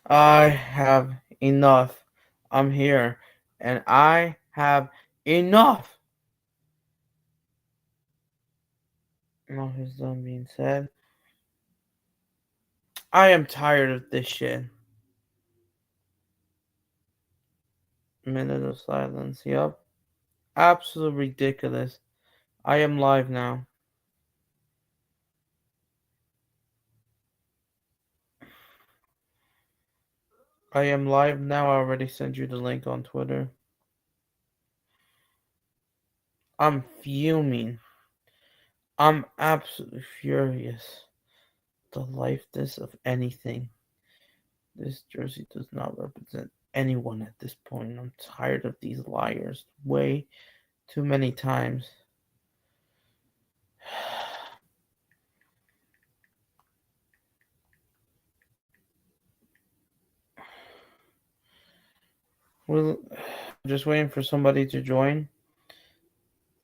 I have enough. I'm here, and I have enough. All is done being said. I am tired of this shit. Minute of silence. Yup. Absolutely ridiculous. I am live now. I am live now. I already sent you the link on Twitter. I'm fuming. I'm absolutely furious. The lifeless of anything. This jersey does not represent anyone at this point. I'm tired of these liars. Way too many times. Well, I'm just waiting for somebody to join.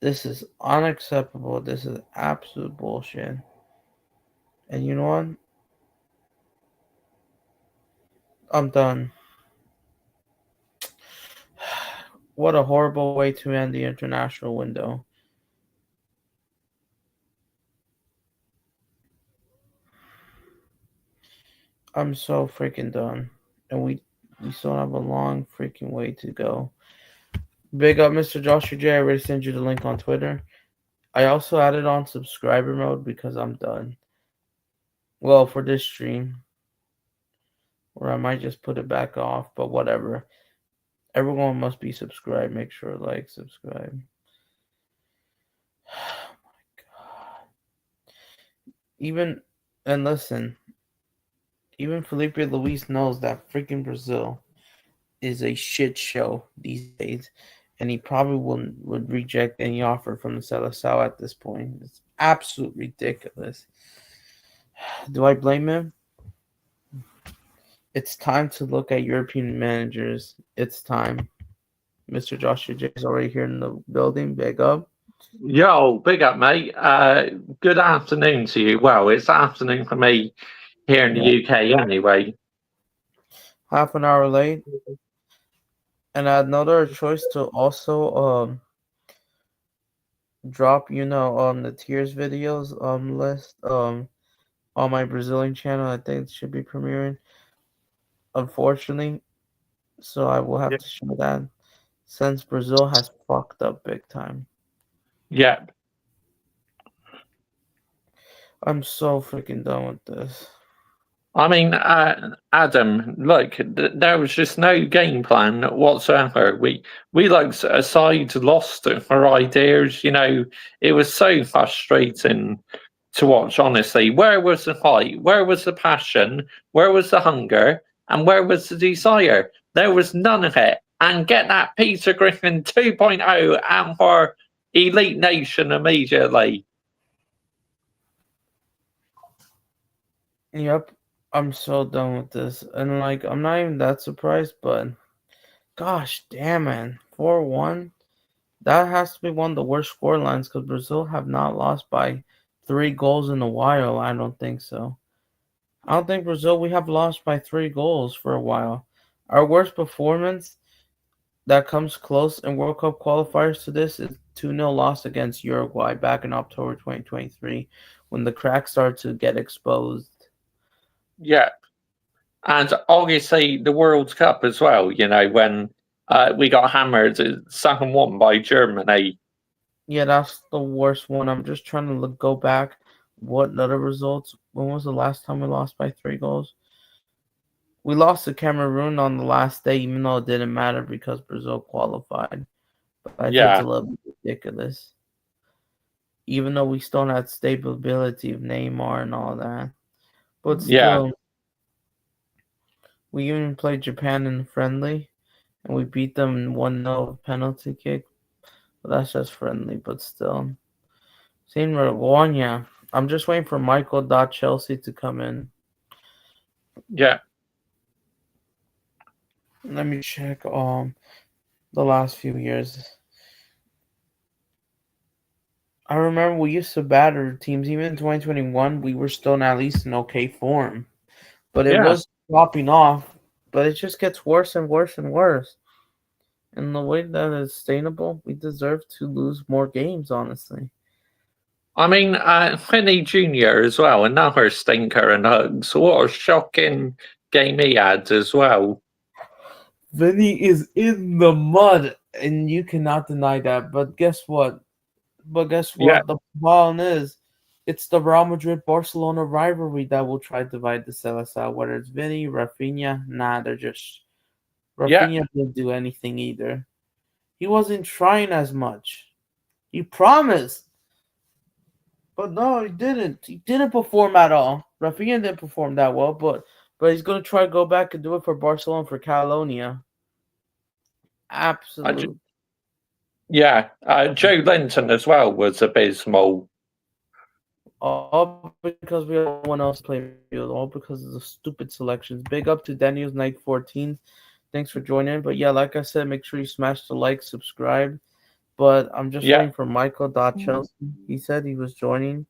This is unacceptable. This is absolute bullshit. And you know what? I'm done. What a horrible way to end the international window. I'm so freaking done. And we still have a long freaking way to go. Big up Mr. Joshua J. I already sent you the link on Twitter. I also added on subscriber mode because I'm done. Well, for this stream. Or I might just put it back off, but whatever. Everyone must be subscribed. Make sure like, subscribe. Oh my god. Even and listen, even Felipe Luis knows that freaking Brazil is a shit show these days, and he probably would reject any offer from the Seleção at this point. It's absolutely ridiculous. Do I blame him? It's time to look at European managers. It's time. Mr. Joshua J is already here in the building. Big up. Yo, big up, mate. Good afternoon to you. Well, it's afternoon for me here in the Yeah. UK anyway. Half an hour late. And another choice to also drop, on the tiers videos list on my Brazilian channel. I think it should be premiering, unfortunately. So I will have Yeah. to show that since Brazil has fucked up big time. Yeah. I'm so freaking done with this. I mean, Adam, look, there was just no game plan whatsoever. We like aside lost our ideas. It was so frustrating to watch. Honestly, where was the fight? Where was the passion? Where was the hunger? And where was the desire? There was none of it. And get that Peter Griffin 2.0 and for Elite Nation immediately. Yep, I'm so done with this. And like, I'm not even that surprised, but gosh damn, man. 4-1? That has to be one of the worst score lines because Brazil have not lost by 3 goals in a while. I don't think so. I don't think Brazil we have lost by 3 goals for a while. Our worst performance that comes close in World Cup qualifiers to this is 2-0 loss against Uruguay back in October 2023 when the cracks started to get exposed. Yeah. And obviously the World Cup as well, when we got hammered 2-1 by Germany. Yeah, that's the worst one. I'm just trying to go back. What other results? When was the last time we lost by 3 goals? We lost to Cameroon on the last day, even though it didn't matter because Brazil qualified. But I think it's a Yeah, little bit ridiculous. Even though we still had stability of Neymar and all that. But yeah, still, we even played Japan in friendly, and we beat them 1-0 penalty kick. But that's just friendly, but still. Same Rwanda. I'm just waiting for Michael Chelsea to come in. yeah, Let me check the last few years. I remember we used to batter teams. Even in 2021, we were still in at least in okay form. But it yeah, was dropping off. but it just gets worse and worse and worse. And the way that is sustainable, we deserve to lose more games, honestly. I mean, Finney Jr. as well, another stinker and hugs. What a shocking game he had as well. Vinny is in the mud, and you cannot deny that. But guess what? Yeah, The problem is, it's the Real Madrid Barcelona rivalry that will try to divide the Celesta. Whether it's Vinny, Rafinha, nah, they're just yeah. Rafinha didn't do anything either. He wasn't trying as much. He promised, but no, he didn't. He didn't perform at all. Rafinha didn't perform that well, but he's gonna try to go back and do it for Barcelona for Catalonia. I ju- Absolute. yeah, Joe Linton as well was abysmal. All because we have no one else playing midfield. All because of the stupid selections. Big up to Daniel's Night 14. Thanks for joining. But yeah, like I said, make sure you smash the like, subscribe. But I'm just Yeah, waiting for Michael Chelsea. He said he was joining.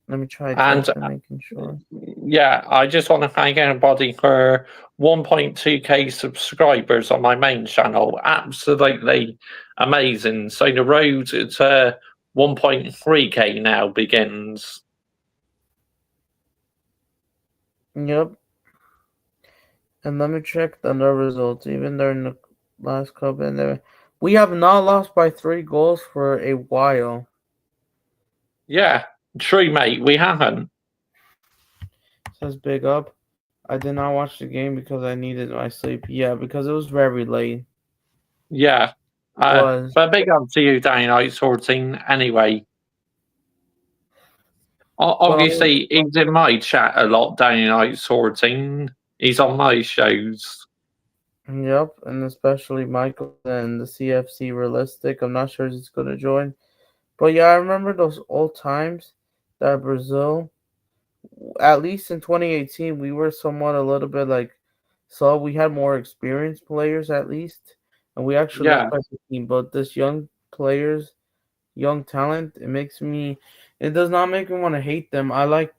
Let me try and text him, making sure. yeah, I just want to thank everybody for 1.2k subscribers on my main channel. Absolutely amazing. So the road to 1.3k now begins. Yep. And let me check the other results. Even during the last cup, and there, we have not lost by 3 goals for a while. Yeah, true, mate. We haven't. Says big up. I did not watch the game because I needed my sleep. Yeah, because it was very late. Yeah. Was But big up to you, Danny Night 14. Anyway, well, obviously, he's in my chat a lot, Danny Night 14. He's on my shows. yep, and especially Michael and the CFC realistic. I'm not sure if he's gonna join, but yeah, I remember those old times that Brazil, at least in 2018, we were somewhat a little bit like, so we had more experienced players at least, and we actually Yeah, looked like a team. But this young players, young talent, it does not make me want to hate them. I like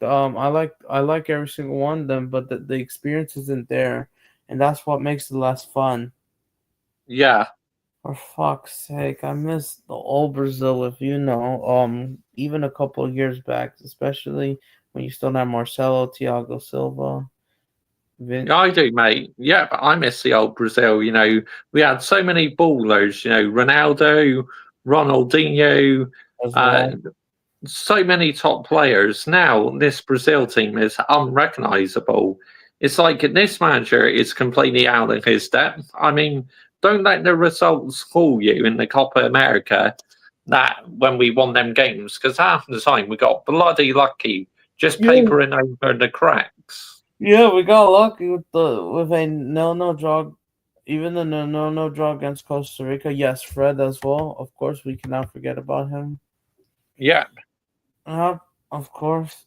every single one of them, but the experience isn't there, and that's what makes it less fun. yeah. For fuck's sake, I miss the old Brazil, if you know. Even a couple of years back, especially when you still had Marcelo, Thiago Silva, Vin Yeah, I do, mate. Yeah, but I miss the old Brazil. We had so many ballers, Ronaldo, Ronaldinho, as uh, well. so many top players. Now, this Brazil team is unrecognizable. It's like this manager is completely out of his depth. I mean, don't let the results fool you in the Copa America that when we won them games, because half the time we got bloody lucky, just Yeah, papering over the cracks. yeah, we got lucky with a no draw, even the no draw against Costa Rica. Yes, Fred as well. Of course, we cannot forget about him. Yeah, Of course.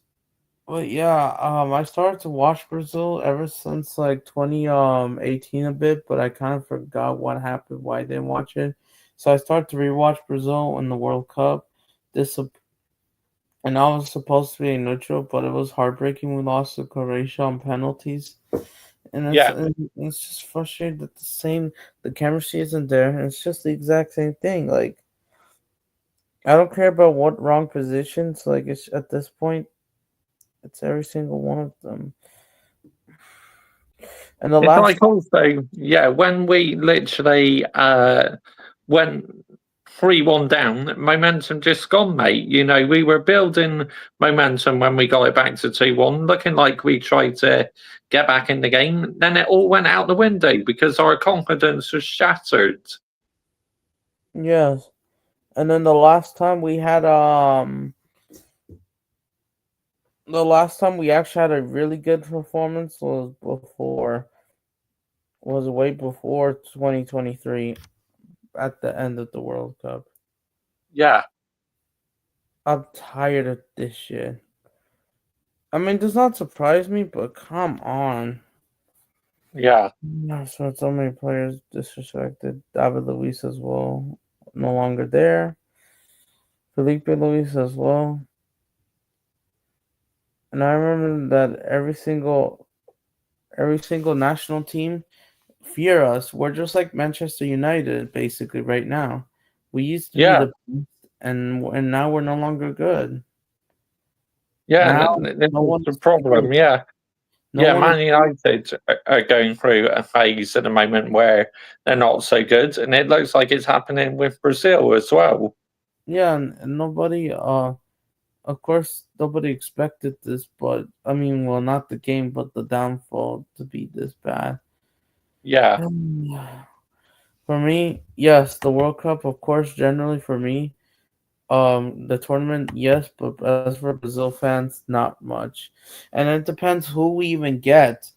But yeah, I started to watch Brazil ever since like 2018 a bit, but I kind of forgot what happened, why I didn't watch it. So I started to rewatch Brazil in the World Cup. This and I was supposed to be a neutral, but it was heartbreaking. We lost to Croatia on penalties, yeah. and it's just frustrating that the chemistry isn't there. And it's just the exact same thing. Like I don't care about what wrong positions. Like it's at this point, it's every single one of them. And the It's last like also, yeah, when we literally went 3-1 down, momentum just gone, mate. We were building momentum when we got it back to 2-1, looking like we tried to get back in the game. Then it all went out the window because our confidence was shattered. yes, and then the last time we actually had a really good performance was way before 2023 at the end of the World Cup. Yeah, I'm tired of this shit. I mean, it does not surprise me, but come on. yeah, So many players disrespected. David Luiz as well, no longer there. Felipe Luis as well. And I remember that Every single national team fear us. We're just like Manchester United, basically, right now. We used to be Yeah, the best, and now we're no longer good. yeah, Now this no is one the is problem. serious. Yeah, No yeah, one is. Man United are going through a phase at the moment where they're not so good, and it looks like it's happening with Brazil as well. Yeah, and nobody. Of course, nobody expected this, but I mean, well, not the game, but the downfall to be this bad. Yeah, For me, yes, the World Cup, of course, generally for me, the tournament, yes, but as for Brazil fans, not much, and it depends who we even get.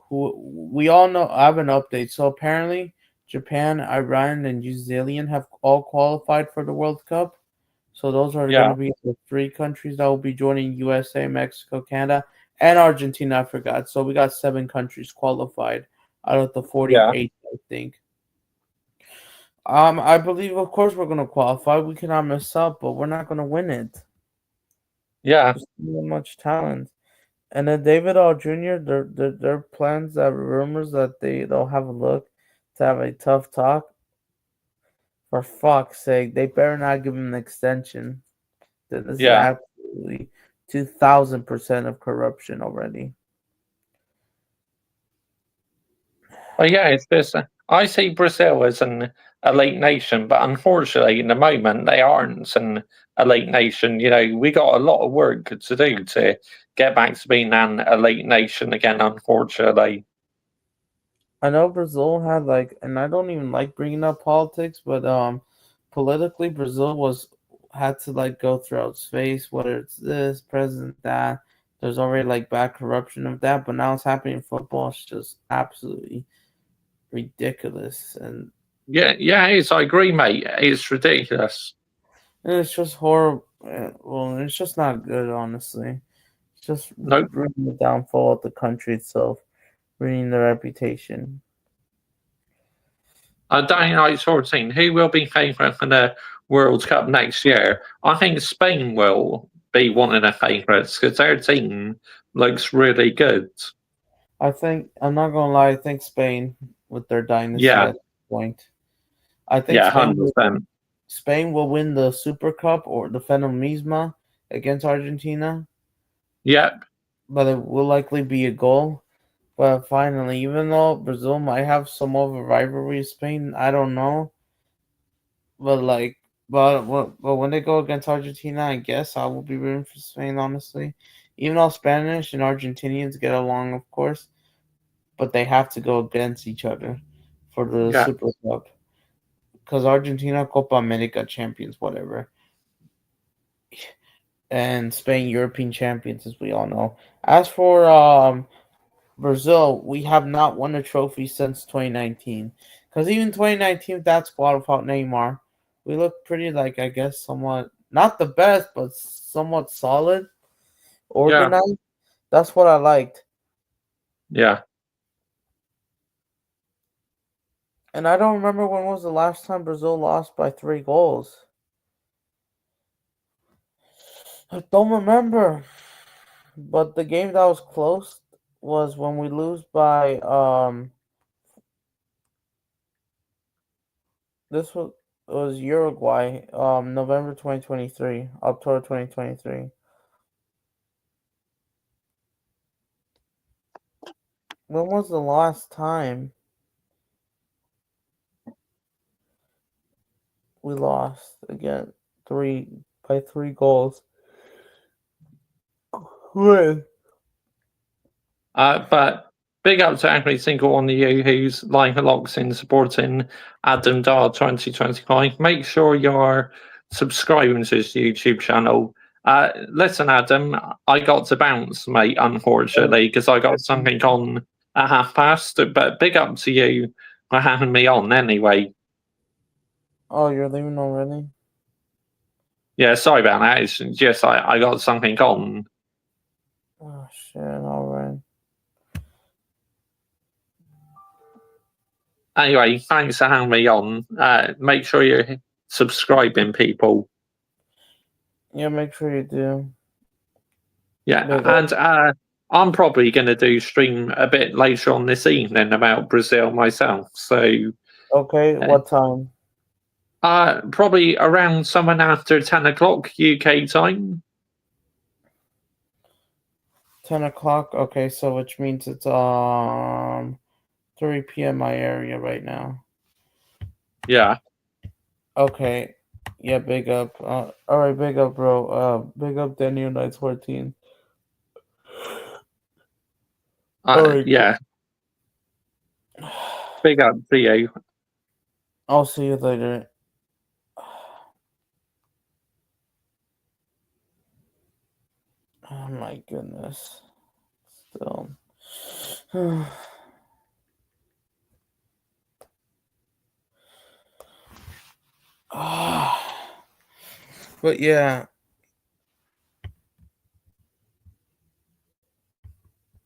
Who we all know. I have an update. So apparently, Japan, Iran, and New Zealand have all qualified for the World Cup. So those are going yeah, to be the three countries that will be joining USA, Mexico, Canada, and Argentina. I forgot. So we got seven countries qualified out of the yeah, 48, I think. I believe, of course, we're going to qualify. We cannot mess up, but we're not going to win it. yeah. There's too much talent. And then David All Jr. Their plans, that rumors that they'll have a look to have a tough talk. For fuck's sake, they better not give him an extension. This is Yeah. absolutely 2,000% of corruption already. Well, yeah, it's this. I see Brazil as an elite nation, but unfortunately, in the moment, they aren't an elite nation. We got a lot of work to do to get back to being an elite nation again, unfortunately. I know Brazil had like, and I don't even like bringing up politics, but politically Brazil was had to like go throughout space, whether it's this president that. There's already like bad corruption of that, but now it's happening in football. It's just absolutely ridiculous, Yeah, yeah, it is. I agree, mate. It's ridiculous. and it's just horrible. Well, it's just not good, honestly. It's just Nope. ruining the downfall of the country itself, ruining the reputation. I don't know, sort of thing. Who will be favourite for the World Cup next year? I think Spain will be one of the favourites because their team looks really good. I think I'm not gonna lie. I think Spain, with their dynasty Yeah, at this point, I think yeah, 100%. Spain will win the Super Cup or the Fenomisma against Argentina, Yeah, but it will likely be a goal. But finally, even though Brazil might have some of a rivalry with Spain, I don't know. But like, but when they go against Argentina, I guess I will be rooting for Spain. Honestly, even though Spanish and Argentinians get along, of course, but they have to go against each other for the yeah. Super Cup because Argentina Copa America champions, whatever, and Spain European champions, as we all know. As for Brazil, we have not won a trophy since 2019. Because even 2019, that squad without Neymar, we look pretty like, I guess, somewhat not the best, but somewhat solid, Yeah, organized. That's what I liked. yeah. And I don't remember when was the last time Brazil lost by 3 goals. I don't remember. But the game that was close was when we lose by this was Uruguay, November 2023, October 2023. When was the last time we lost again 3 by 3 goals? When? But big up to every single one of you who's like locks in supporting Adam Dar 2025. Make sure you're subscribing to his YouTube channel. Listen, Adam, I got to bounce, mate, unfortunately, because I got something on at past. But big up to you for having me on anyway. Oh, you're leaving already? Yeah, sorry about that. It's just I got something on. Oh shit! All right. Anyway, thanks for having me on. Make sure you're subscribing, people. Yeah, make sure you do. Yeah, Big and up. I'm probably going to do stream a bit later on this evening about Brazil myself. So, Okay, uh, what time? probably around someone after 10 o'clock UK time. 10 o'clock. Okay, so which means it's 3 p.m. my area right now. Yeah. Okay. Yeah, big up. All right, big up, bro. Big up Daniel Knights 14. All right. Yeah. Big up to you. I'll see you later. Oh my goodness. Still. But yeah,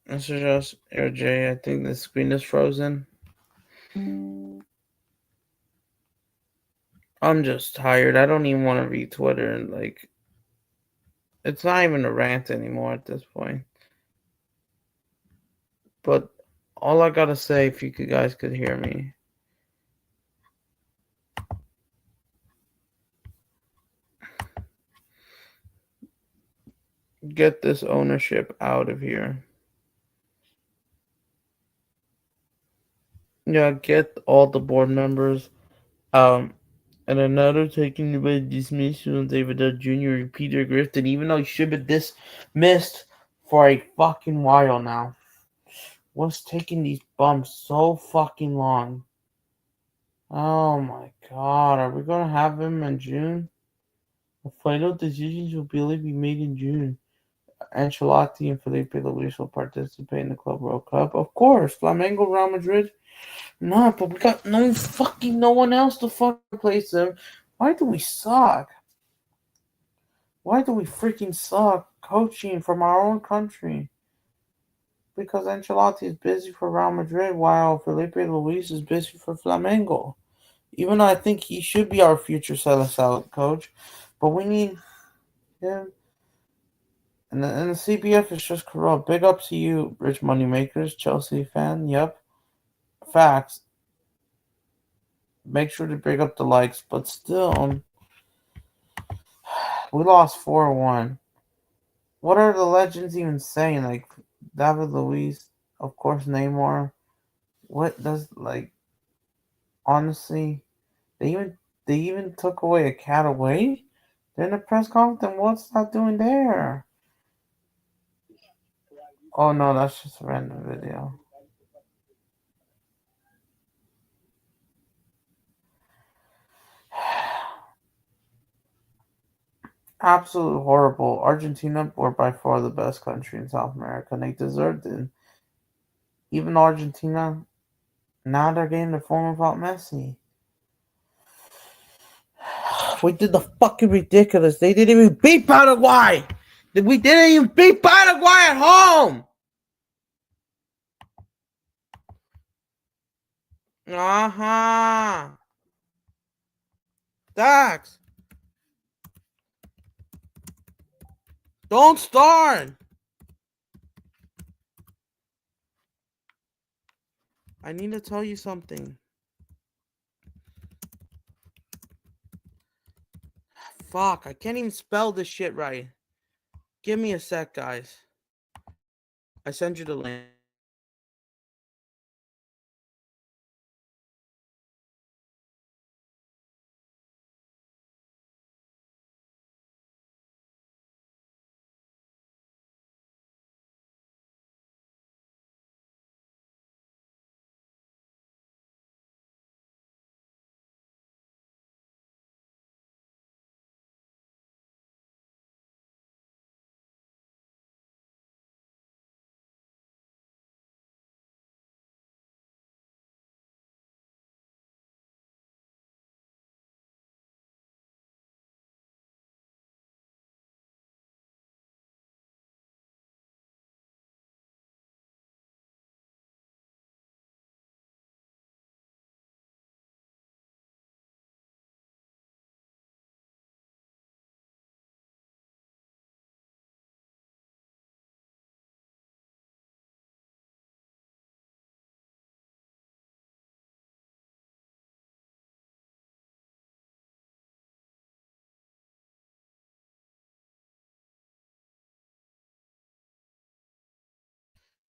Mr. Just Air J, I think the screen is frozen. I'm just tired. I don't even want to read Twitter and like it's not even a rant anymore at this point. But all I gotta say, if you guys could hear me, get this ownership out of here. Yeah, get all the board members. Um, and another taking away dismissal on David Duck Jr. and Peter Griffin, even though he should be dismissed for a fucking while now. What's taking these bumps so fucking long? Oh my god, are we gonna have him in June? The final decisions will be made in June. Ancelotti and Felipe Luis will participate in the Club World Cup. Of course, Flamengo, Real Madrid. No, but we got no one else to fucking replace them. Why do we suck? Why do we freaking suck coaching from our own country? Because Ancelotti is busy for Real Madrid while Felipe Luis is busy for Flamengo. Even though I think he should be our future Seleção coach, but we need him. And the CBF is just corrupt. Big up to you, rich money makers, Chelsea fan. Yep, facts. Make sure to bring up the likes, but still, we lost 4-1. What are the legends even saying? Like David Luiz, of course, Neymar. What does like honestly? They even they even took away a cat away. They're in a press conference. Then what's that doing there? Oh no, that's just a random video. Absolute horrible. Argentina were by far the best country in South America, and they deserved it. Even Argentina, now they're getting the form without Messi. We did the fucking ridiculous. They didn't even beat Paraguay. We didn't even beat Paraguay at home. Uh-huh. Dax, don't start. I need to tell you something. Fuck, I can't even spell this shit right. Give me a sec, guys. I send you the link.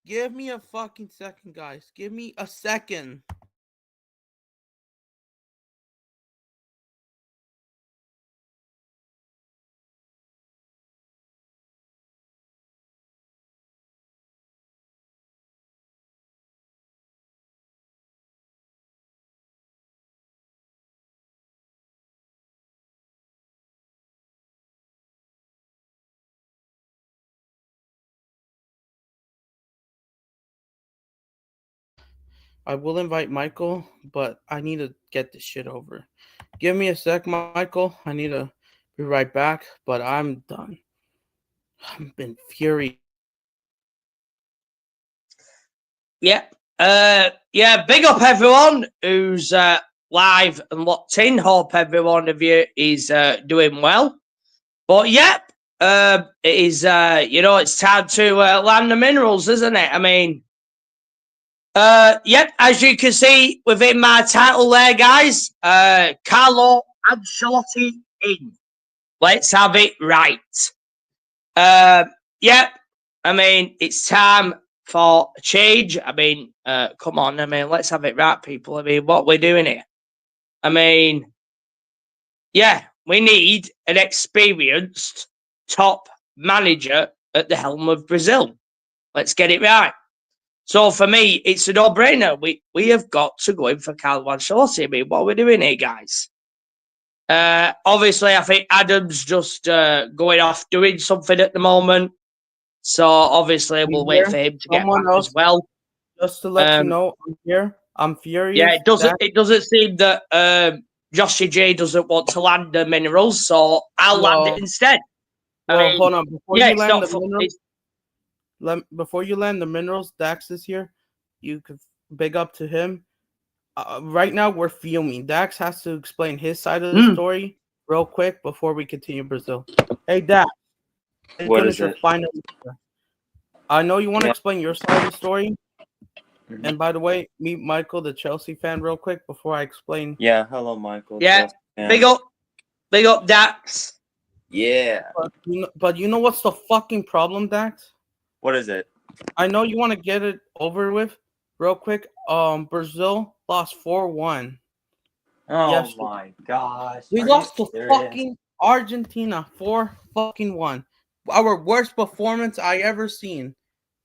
Give me a fucking second, guys. Give me a second. I will invite Michael, but I need to get this shit over. Give me a sec, Michael. I need to be right back, but I'm done. I've been furious. Yeah. Yeah, big up everyone who's live and locked in. Hope every one of you is doing well. But yep, it is, it's time to land the minerals, isn't it? I mean, yep, as you can see within my title there, guys, Carlo Ancelotti in. Let's have it right. Yep, I mean, it's time for a change. I mean, come on. I mean, let's have it right, people. I mean, what we're doing here. I mean, yeah, we need an experienced top manager at the helm of Brazil. Let's get it right. So for me, it's a no-brainer. We have got to go in for Carlo Ancelotti. I mean, what are we doing here, guys? Obviously, I think Adam's just going off doing something at the moment. So obviously, we'll wait for him to get Someone back else, as well. just to let you know, I'm here. I'm Yeah, furious. it doesn't seem that Joshy J doesn't want to land the minerals, so I'll land it Well, instead. I well, mean, hold on. Before yeah, you it's land not. the minerals, before you land the minerals, Dax is here. You could big up to him. Right now, we're fuming. Dax has to explain his side of the story real quick before we continue Brazil. Hey, Dax. Thank What goodness is you're it? finally here. I know you want to Yeah. explain your side of the story. Mhm. And by the way, meet Michael, the Chelsea fan, real quick before I explain. Yeah, hello, Michael. Yeah, Chelsea fan. big up, Dax. Yeah. But you know what's the fucking problem, Dax? What is it? I know you want to get it over with real quick. Brazil lost 4-1. Oh Yesterday. my gosh. We Are lost you to serious? fucking Argentina 4-1. Our worst performance I ever seen.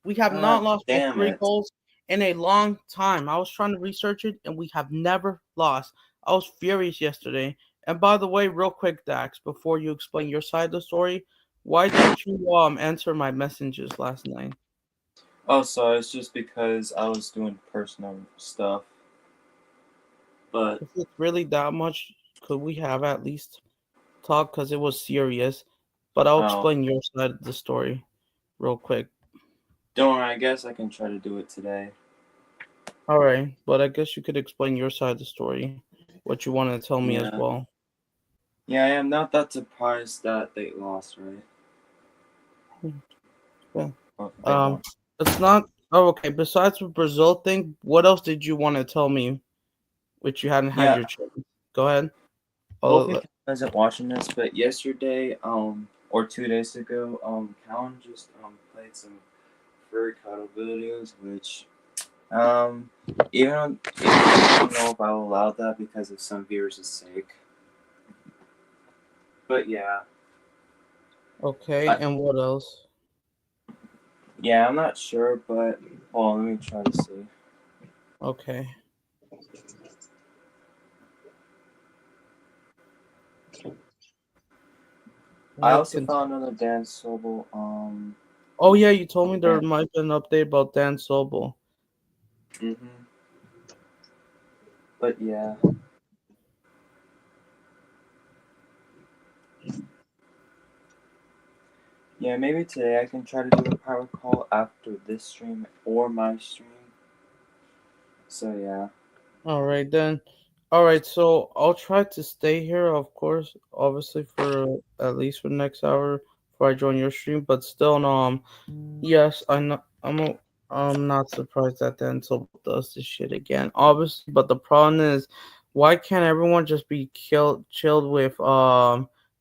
We have not God lost by damn 3 it. goals in a long time. I was trying to research it, and we have never lost. I was furious yesterday. And by the way, real quick, Dax, before you explain your side of the story, why didn't you answer my messages last night? Oh, so it's just because I was doing personal stuff. But If it's really that much, could we have at least talk? Because it was serious. But I'll oh, explain your side of the story real quick. don't worry. I guess I can try to do it today. All right, but I guess you could explain your side of the story, what you want to tell me as Yeah. well. Yeah, I am not that surprised that they lost, right? Yeah. Oh, they won. It's not. Oh, okay. Besides the Brazil thing, what else did you want to tell me, which you hadn't had Yeah. your chance? Go ahead. Hopefully, Calvin isn't watching this, but yesterday, or 2 days ago, Calvin just played some furry cuddle videos, which even I don't know if I will allow that because of some viewers' sake. But yeah, Okay, I, and what else? yeah, I'm not sure, but hold on, let me try to see. Okay. I Let's also continue. found another Dan Sobel. Oh yeah, you told me there Dan. might be an update about Dan Sobel. Mhm. But yeah. Yeah, maybe today I can try to do a power call after this stream or my stream. So yeah. All right then. All right, so I'll try to stay here, of course, obviously for at least for the next hour before I join your stream. But still, no, yes, I'm not surprised that Denzel does this shit again, obviously. But the problem is, why can't everyone just be chilled with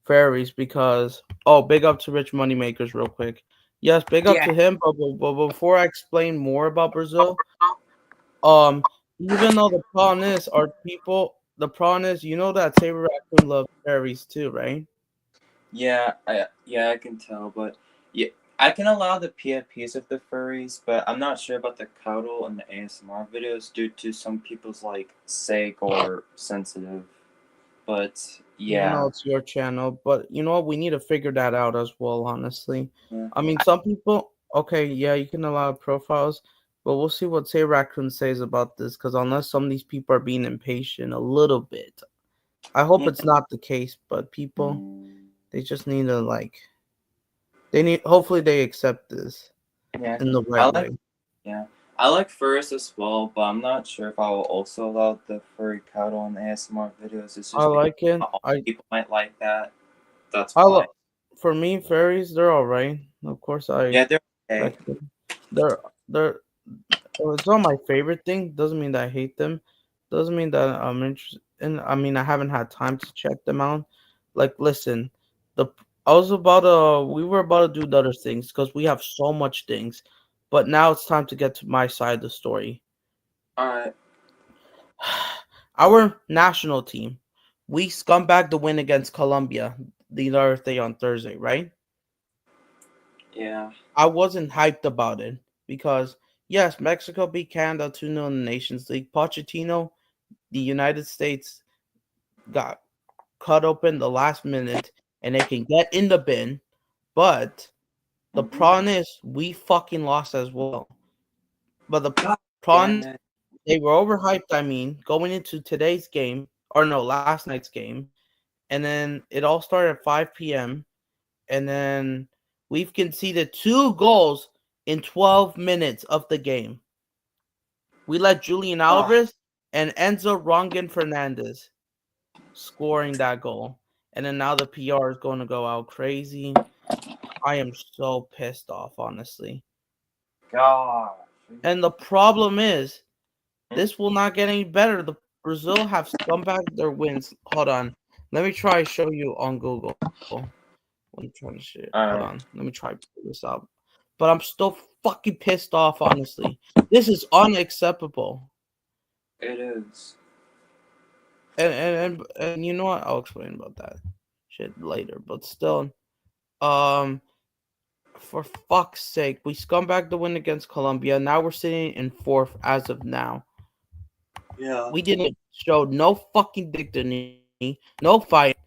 fairies? Because big up to Rich Moneymakers real quick. Yes, big up Yeah, to him. But before I explain more about Brazil, um, even though the problem is, our people, the problem is, you know that Saber Raccoon loves fairies too, right? Yeah, I can tell, but yeah, I can allow the PFPs of the furries, but I'm not sure about the cuddle and the ASMR videos due to some people's like sake or sensitive. But You know, yeah, it's your channel, but you know what? We need to figure that out as well, honestly. yeah, I mean, some people, okay, yeah, you can allow profiles, but we'll see what Say Raccoon says about this, because unless some of these people are being impatient a little bit, I hope yeah, it's not the case, but people, they just need to, like, hopefully, they accept this yeah. in the I right like way. yeah, I like furries as well, but I'm not sure if I will also allow the furry cuddle and ASMR videos. It's I just because like it. not all people might like that. That's I why. love, for me, fairies, they're all right. Of course, I Yeah, they're okay. respect them. They're it's not my favorite thing. Doesn't mean that I hate them. Doesn't mean that I'm interested in. I mean, I haven't had time to check them out. Like, listen, the we were about to do the other things because we have so much things, but now it's time to get to my side of the story. All right. Our national team, we scumbag the win against Colombia the other day on Thursday, right? Yeah. I wasn't hyped about it because yes, Mexico beat Canada 2-0 in the Nations League. Pochettino, the United States got cut open the last minute and they can get in the bin, but the Mhm. problem is we fucking lost as well. But the God problem damn is it. they were overhyped, I mean, going into today's game, or no, last night's game, and then it all started at 5 p.m. and then we've conceded 2 goals in 12 minutes of the game. We let Julian Oh, Alvarez and Enzo Rongen Fernandez scoring that goal. And then now the PR is going to go out crazy. I am so pissed off, honestly. gosh. And the problem is, this will not get any better. The Brazil have scumbag their wins. Hold on. Let me try show you on Google. What I'm trying to shit. Hold All on. right. Let me try pull this up. But I'm still fucking pissed off, honestly. This is unacceptable. It is. And you know what? I'll explain about that shit later. But still, um, for fuck's sake, we scumbag the win against Colombia. Now we're sitting in fourth as of now. Yeah. We didn't show no fucking dignity, no fight,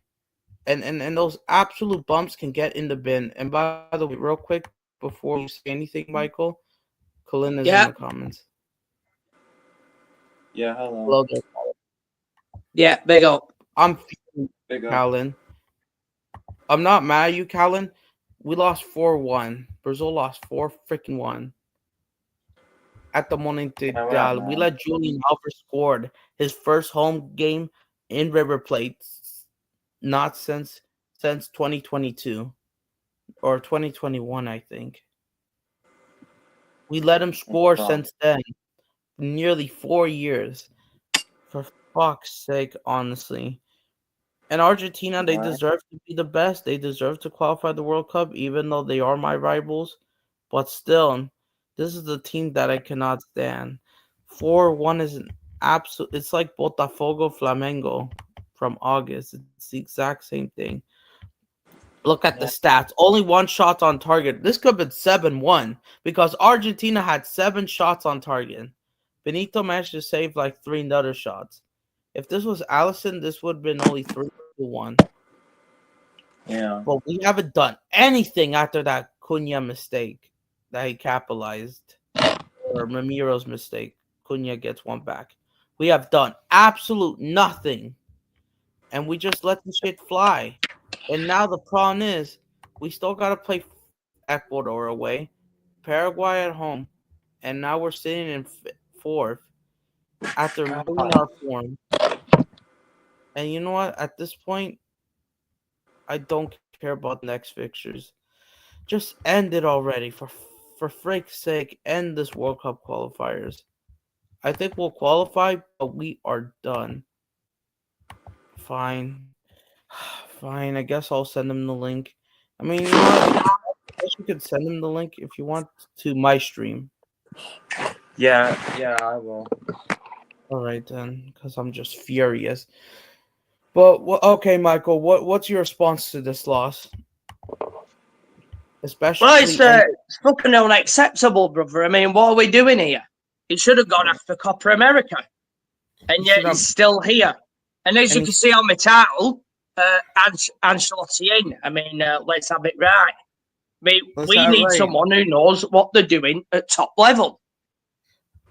and those absolute bumps can get in the bin. And by the way, real quick before you say anything, Michael, Kalin is in the yeah, comments. Yeah. Hello Hello. there. yeah. Big up. I'm feeling Big up. Callan. I'm not mad at you, Callan. We lost 4-1. Brazil lost 4 freaking 1 at the Yeah, we're not Monumental. We mad. let Julian Alvarez scored his first home game in River Plate, not since 2022 or 2021, I think. We let him score Wow. since then, nearly 4 years. For fuck's sake, honestly. And Argentina, they What? deserve to be the best. They deserve to qualify the World Cup, even though they are my rivals. But still, this is the team that I cannot stand. 4-1 is an absolute. It's like Botafogo Flamengo from August. It's the exact same thing. Look at the Yeah. stats. Only one shot on target. This could have been 7-1 because Argentina had 7 shots on target. Benito managed to save like 3 other shots. If this was Allison, this would have been only 3-1. Yeah. But we haven't done anything after that Cunha mistake that he capitalized, or Ramiro's mistake. Cunha gets one back. We have done absolute nothing, and we just let the shit fly. And now the problem is, we still got to play Ecuador away, Paraguay at home, and now we're sitting in fourth after moving God. our form. And you know what? At this point, I don't care about the next fixtures. Just end it already, for freak's sake. End this World Cup qualifiers. I think we'll qualify, but we are done. Fine, fine. I guess I'll send them the link. I mean, you know what? They should could send him the link if you want to my stream. Yeah, I will. All right then, because I'm just furious. But okay, Michael, what's your response to this loss? Well, it's Especially, fucking unacceptable, brother. I mean, what are we doing here? It should have gone after Copa America, and He yet should have- he's still here. And as and you can see on my title, Ancelotti in. I mean, let's have it right. I mean, Let's we have it need right. someone who knows what they're doing at top level.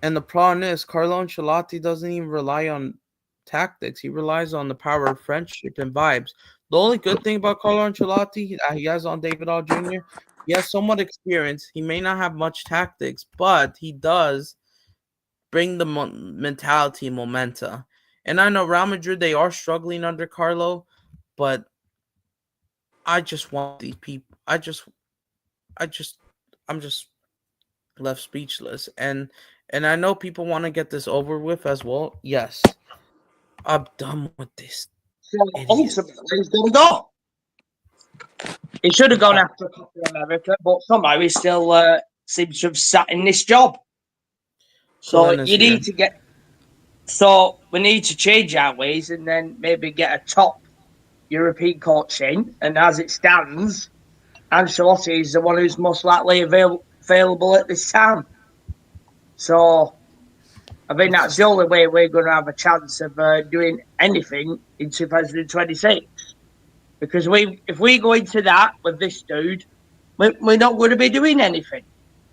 And the problem is, Carlo Ancelotti doesn't even rely on tactics. He relies on the power of friendship and vibes. The only good thing about Carlo Ancelotti that he has on David All Jr., he has somewhat experience. He may not have much tactics, but he does bring the mentality and momenta. And I know Real Madrid, they are struggling under Carlo, but I just want these people. I'm just left speechless. And I know people want to get this over with as well. Yes. I'm done with this. So ultimately, he's going to go. He should have gone after Copa America, but somehow he still seems to have sat in this job. So Glenn is you here. need to get. So we need to change our ways and then maybe get a top European coach in. And as it stands, Ancelotti is the one who's most likely available at this time. So I think that's the only way we're going to have a chance of doing anything in 2026. Because if we go into that with this dude, we're not going to be doing anything.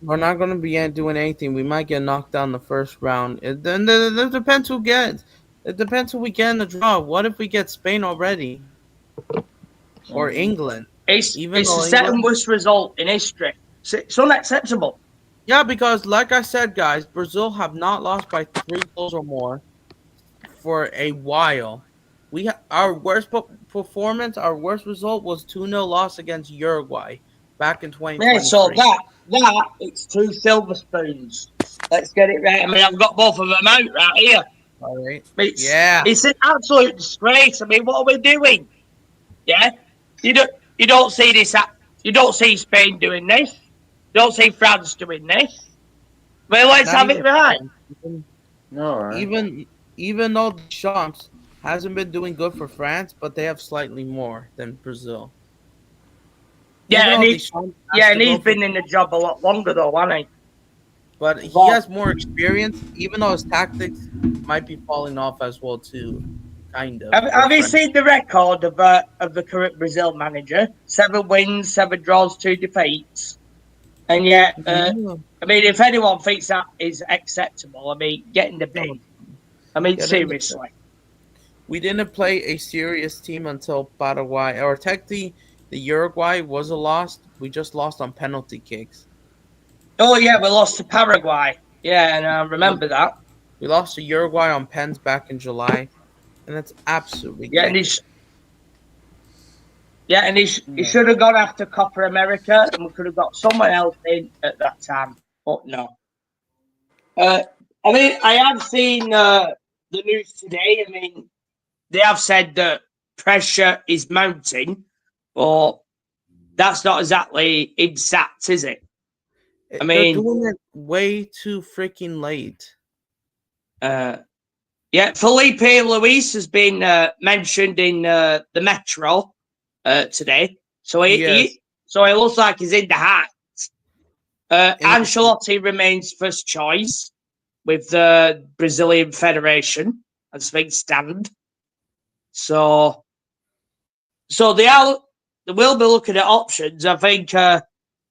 We're not going to be doing anything. We might get knocked down the first round. It depends who gets. It depends who we get in the draw. What if we get Spain already? Or England? It's the second worst result in history. It's unacceptable. Yeah, because like I said, guys, Brazil have not lost by 3 goals or more for a while. Our worst performance, our worst result was 2-0 loss against Uruguay back in 2023. Yeah, so that it's 2 silver spoons. Let's get it right. I mean, I've got both of them out right here. All right. It's an absolute disgrace. I mean, what are we doing? Yeah, you don't see this. You don't see Spain doing this. You don't see France doing this. Well, let's have it right. Even though Deschamps hasn't been doing good for France, but they have slightly more than Brazil. Yeah, and he's been in the job a lot longer though, hasn't he? But he has more experience, even though his tactics might be falling off as well too. Kind of. Have you seen the record of the current Brazil manager? 7 wins, 7 draws, 2 defeats. And yet, I mean, if anyone thinks that is acceptable, I mean, get in the bin. I mean, seriously. We didn't play a serious team until Paraguay. Or technically, the Uruguay was a loss. We just lost on penalty kicks. Oh, yeah, we lost to Paraguay. Yeah, and I remember that. We lost to Uruguay on pens back in July. And that's absolutely ridiculous. He should have gone after Copa America, and we could have got someone else in at that time. But no. I mean, I have seen the news today. I mean, they have said that pressure is mounting, but that's not exactly exact, is it? I mean, they're doing it way too freaking late. Yeah, Felipe Luis has been mentioned in the Metro today, so he looks like he's in the hat. Ancelotti remains first choice with the Brazilian Federation as things stand. So they will be looking at options. I think the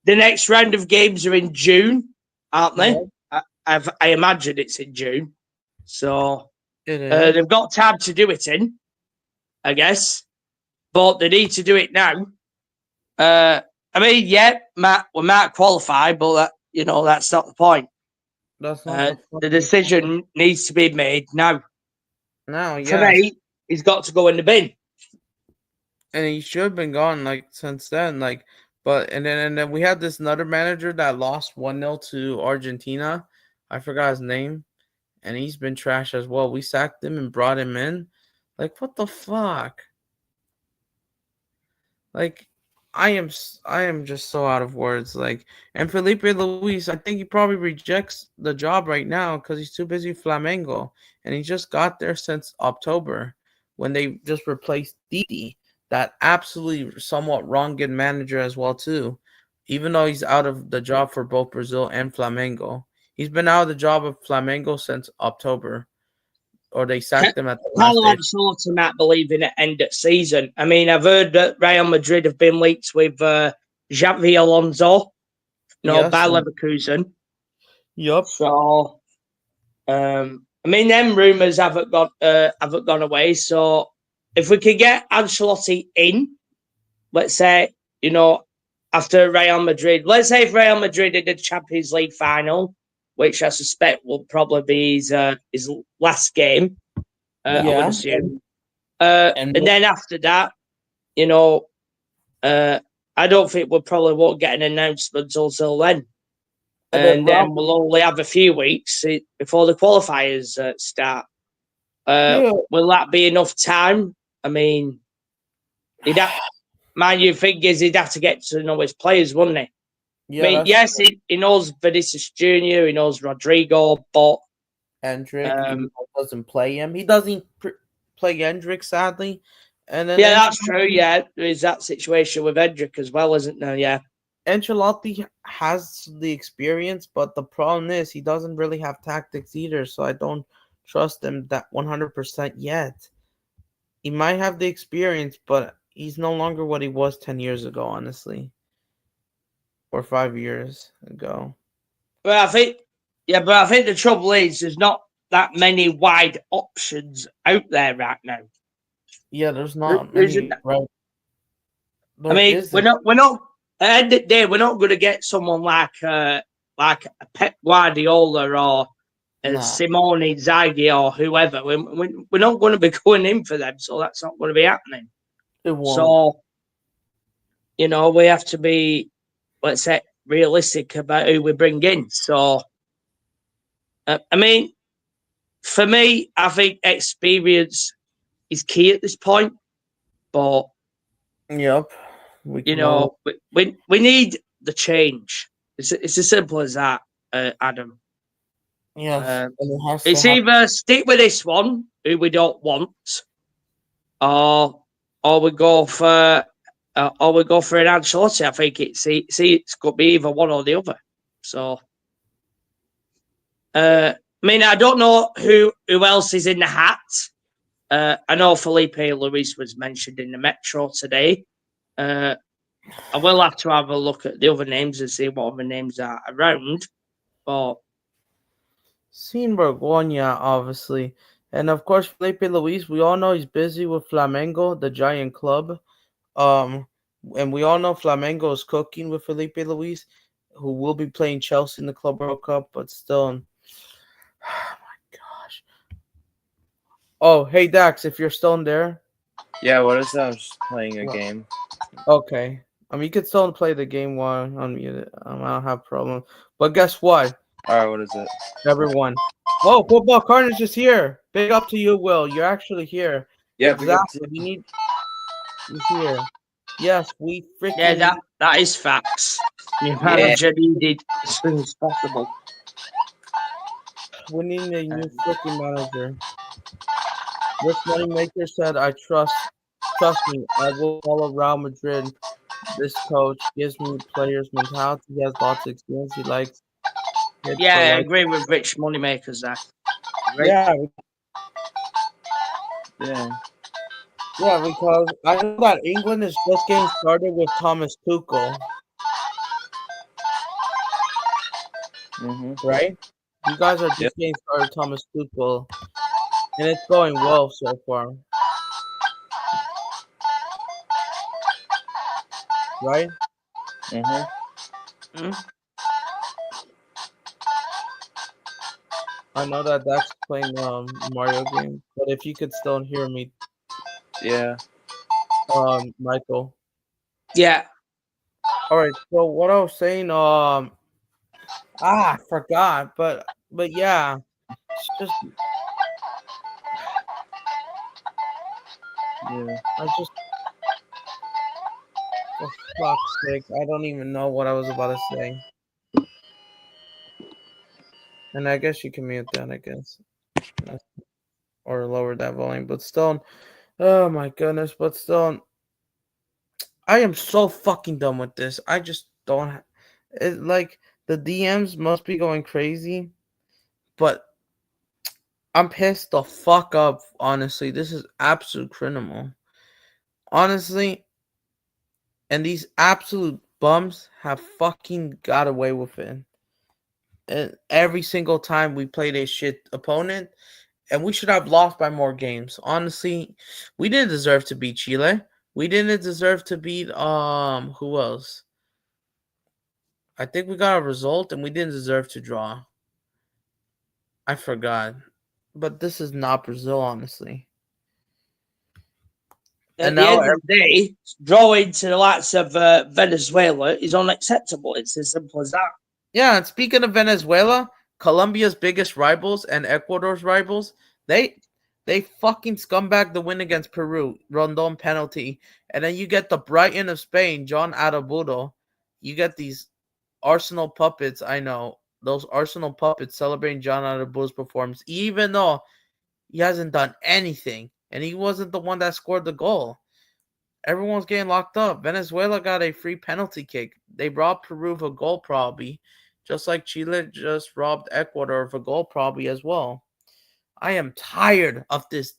next round of games are in June, aren't they? I imagine it's in June. So they've got time to do it in, I guess, but they need to do it now. I mean, yeah, we might qualify, but that's not the point. That's not the decision needs to be made now. Now, yeah. For me, he's got to go in the bin. And he should have been gone since then. And then we had this another manager that lost 1-0 to Argentina. I forgot his name. And he's been trash as well. We sacked him and brought him in. What the fuck? I am just so out of words. Like, and Felipe Luis, I think he probably rejects the job right now because he's too busy with Flamengo, and he just got there since October when they just replaced Didi, that absolutely somewhat wronged manager as well too. Even though he's out of the job for both Brazil and Flamengo, he's been out of the job of Flamengo since October, or they sacked him at the last Carlo day. Ancelotti might believe in it end of season. I mean, I've heard that Real Madrid have been linked with Xavi Alonso, Yes, by and Leverkusen. yup. So, I mean, them rumours haven't gone away. So, if we could get Ancelotti in, let's say, after Real Madrid, let's say if Real Madrid did the Champions League final, which I suspect will probably be his last game, I would Yeah, assume. and And then after that, you know, I don't think we probably won't get an announcement until then. And then we'll only have a few weeks before the qualifiers start. yeah, Will that be enough time? I mean, mind you, thing is, he'd have to get to know his players, wouldn't he? I yeah, mean, that's yes, he knows Vinicius Jr., he knows Rodrigo, but Hendrick, even um, though he doesn't play him. He doesn't play Hendrick, sadly. And then yeah, that's true. Yeah, there is that situation with Hendrick as well, isn't there? Yeah. Ancelotti has the experience, but the problem is he doesn't really have tactics either, so I don't trust him that 100% yet. He might have the experience, but he's no longer what he was 10 years ago, honestly, or 5 years ago. But I think the trouble is there's not that many wide options out there right now. Yeah, there's not There isn't. many, right? I There mean, isn't. we're not. At the end of the day, we're not going to get someone like a Pep Guardiola or Nah, Simone Inzaghi or whoever. We're not going to be going in for them, so that's not going to be happening. it won't. So we have to be, let's say, realistic about who we bring in. So, I mean, for me, I think experience is key at this point. But Yep. We you can all. know, we need the change. It's as simple as that, Adam. Yes, and it has to It's happen. either stick with this one, who we don't want, or or we go for an Ancelotti. I think it's got to be either one or the other. So, I mean, I don't know who else is in the hat. I know Felipe Luis was mentioned in the Metro today. I will have to have a look at the other names and see what other names are around. But Seen Borgoña, obviously. And of course, Felipe Luis, we all know he's busy with Flamengo, the giant club. Um, and we all know Flamengo is cooking with Felipe Luis, who will be playing Chelsea in the Club World Cup, but still. Oh my gosh. Oh, hey Dax, if you're still in there, Yeah, what is that? I was just playing a game. okay. You could still play the game while unmuted. I don't have a problem. But guess what, Alright, what is it? everyone? Oh, Football Carnage is here. Big up to you, Will. You're actually here. Yeah, Exactly. We need you here. Yes, we yeah, freaking that is facts. New Yeah. manager needed as soon as possible. we need a new freaking manager. Rich Moneymaker said, trust me, I will follow Real Madrid. This coach gives me players mentality. He has lots of experience. He likes it Yeah, for I life. agree with Rich Moneymakers there. Yeah, Yeah. yeah, because I know that England is just getting started with Thomas Tuchel, right? You guys are Yep. just getting started with Thomas Tuchel, and it's going well so far, right? I know that that's playing Mario game, but if you could still hear me, Yeah. Michael. Yeah, All right. So what I was saying, I forgot, but yeah, it's just Yeah. I just For fuck's sake, I don't even know what I was about to say. And I guess you can mute that, I guess. Or lower that volume. But still, oh my goodness. But still, I am so fucking done with this. I just don't. It, like, the DMs must be going crazy. But I'm pissed the fuck up, honestly. This is absolute criminal. Honestly, and these absolute bums have fucking got away with it. And every single time we played a shit opponent, and we should have lost by more games. Honestly, we didn't deserve to beat Chile. We didn't deserve to beat who else? I think we got a result and we didn't deserve to draw. I forgot. But this is not Brazil, honestly. At And the now end of the day, drawing to the likes of Venezuela is unacceptable. It's as simple as that. yeah, and speaking of Venezuela, Colombia's biggest rivals and Ecuador's rivals, they fucking scumbag the win against Peru, Rondon penalty, and then you get the Brighton of Spain, John Araujo. You get these Arsenal puppets. I know those Arsenal puppets celebrating John Araujo's performance, even though he hasn't done anything, and he wasn't the one that scored the goal. Everyone's getting locked up. Venezuela got a free penalty kick. They robbed Peru of a goal probably, just like Chile just robbed Ecuador of a goal probably as well. I am tired of this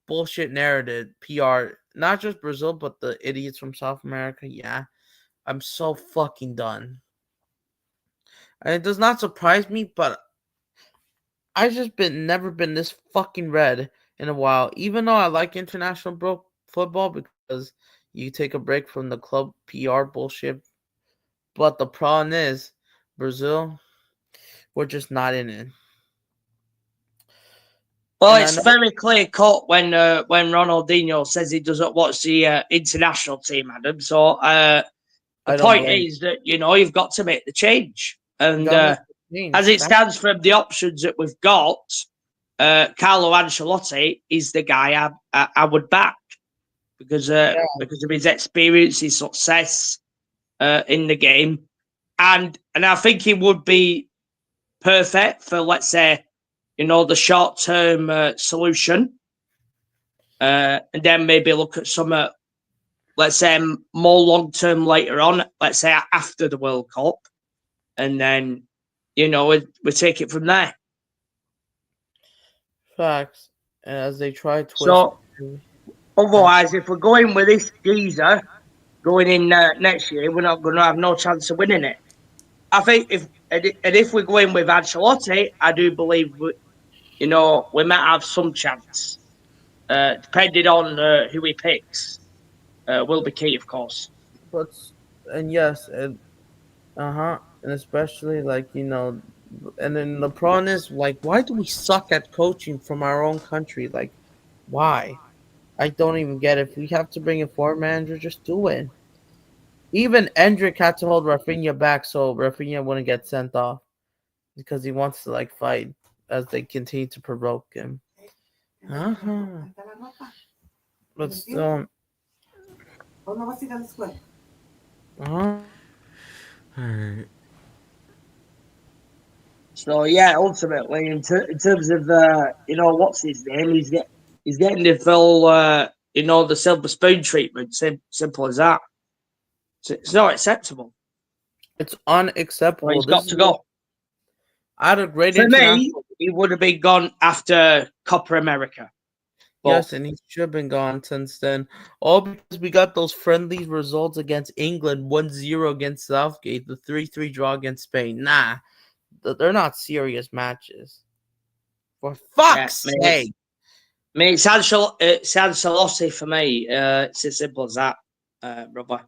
bullshit narrative PR. Not just Brazil, but the idiots from South America. Yeah, I'm so fucking done. And it does not surprise me, but I just never been this fucking red in a while. Even though I like international football because you take a break from the club PR bullshit. But the problem is, Brazil, we're just not in it. Well, And I it's know very clear cut when Ronaldinho says he doesn't watch the international team, Adam. So the I don't point blame is that you've got to make the change, you. and Gotta make the as change. it stands from the options that we've got, Carlo Ancelotti is the guy I would back because of his experience, his success in the game, and I think he would be perfect for, let's say, the short term solution, and then maybe look at some, let's say, more long term later on. Let's say after the World Cup, and then we take it from there. Facts. And as they try to twist. So otherwise, if we're going with this geezer going in next year, we're not going to have no chance of winning it. I think if we're going with Ancelotti, I do believe we might have some chance. Depending on who he picks, will be key, of course. But and yes, and and especially and then the problem is why do we suck at coaching from our own country? Like, why? I don't even get it. If we have to bring in foreign manager, just do it. Even Endrick had to hold Rafinha back so Rafinha wouldn't get sent off because he wants to fight as they continue to provoke him. But still, So yeah, ultimately, in terms of what's his name, he's getting the full the silver spoon treatment. Simple as that. It's not acceptable. It's unacceptable. Well, he's got to go. I had a great For me, he would have been gone after Copa America. Yes, and he should have been gone since then. All because we got those friendly results against England, 1-0 against Southgate, the 3-3 draw against Spain. Nah, they're not serious matches. For fuck's sake. I mean, it's Ancelotti for me. It's as simple as that, brother.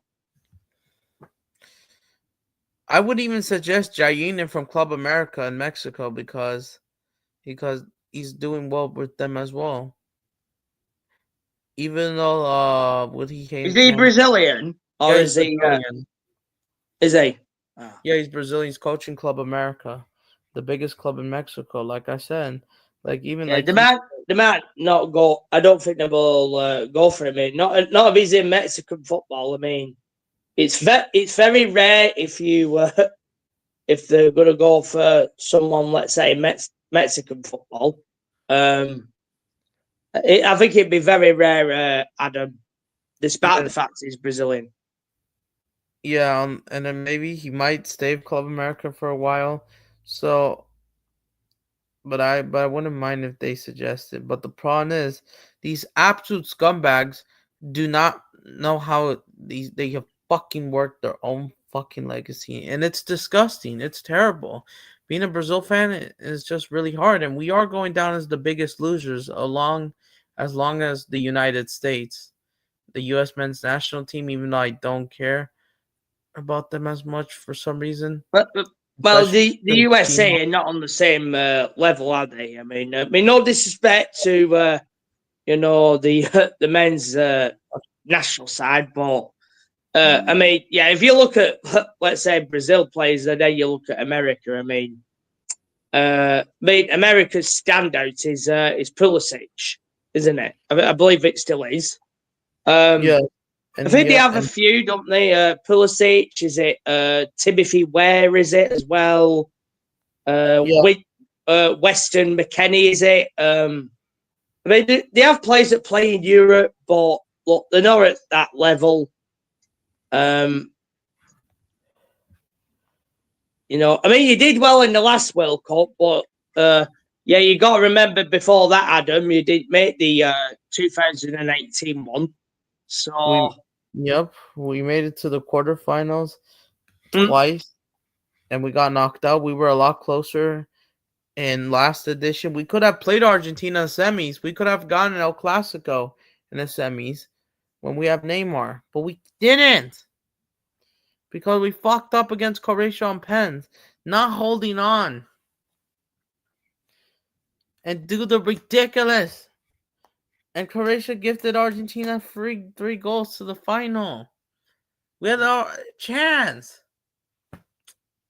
I would even suggest Jairinen from Club America in Mexico because he's doing well with them as well. Even though he came is he Brazilian or is he? Is he? Oh. Yeah, he's Brazilian. He's coaching Club America, the biggest club in Mexico. Like I said, they might not go. I don't think they will go for him. Not if he's in Mexican football. I mean, it's very rare if you if they're going to go for someone, let's say Mexican football. I think it'd be very rare, Adam, despite the fact he's Brazilian. Yeah, and then maybe he might stay with Club America for a while. So, but I wouldn't mind if they suggest it. But the problem is, these absolute scumbags do not know how they have fucking worked their own fucking legacy, and it's disgusting. It's terrible. Being a Brazil fan is just really hard, and we are going down as the biggest losers as long as the United States, the U.S. men's national team. Even though I don't care about them as much for some reason. Well, the Especially USA are not on the same level, are they? I mean, no disrespect to the men's national side, but I mean, yeah, if you look at let's say Brazil plays, and then you look at America. I mean, America's standout is Pulisic, isn't it? I believe it still is. Yeah, I think they yeah, have a few, don't they? Pulisic, is it? Timothy Ware, is it as well? yeah. Weston McKennie, is it? I mean, they have players that play in Europe, but look, they're not at that level. I mean, you did well in the last World Cup, but yeah, you got to remember before that, Adam, you did make the 2018 one. So, We made it to the quarterfinals Mm. twice, and we got knocked out. We were a lot closer in last edition. We could have played Argentina in semis. We could have gotten El Clasico in the semis when we have Neymar, but we didn't because we fucked up against Croatia on pens, not holding on, and do the ridiculous. And Croatia gifted Argentina three goals to the final. We had our chance.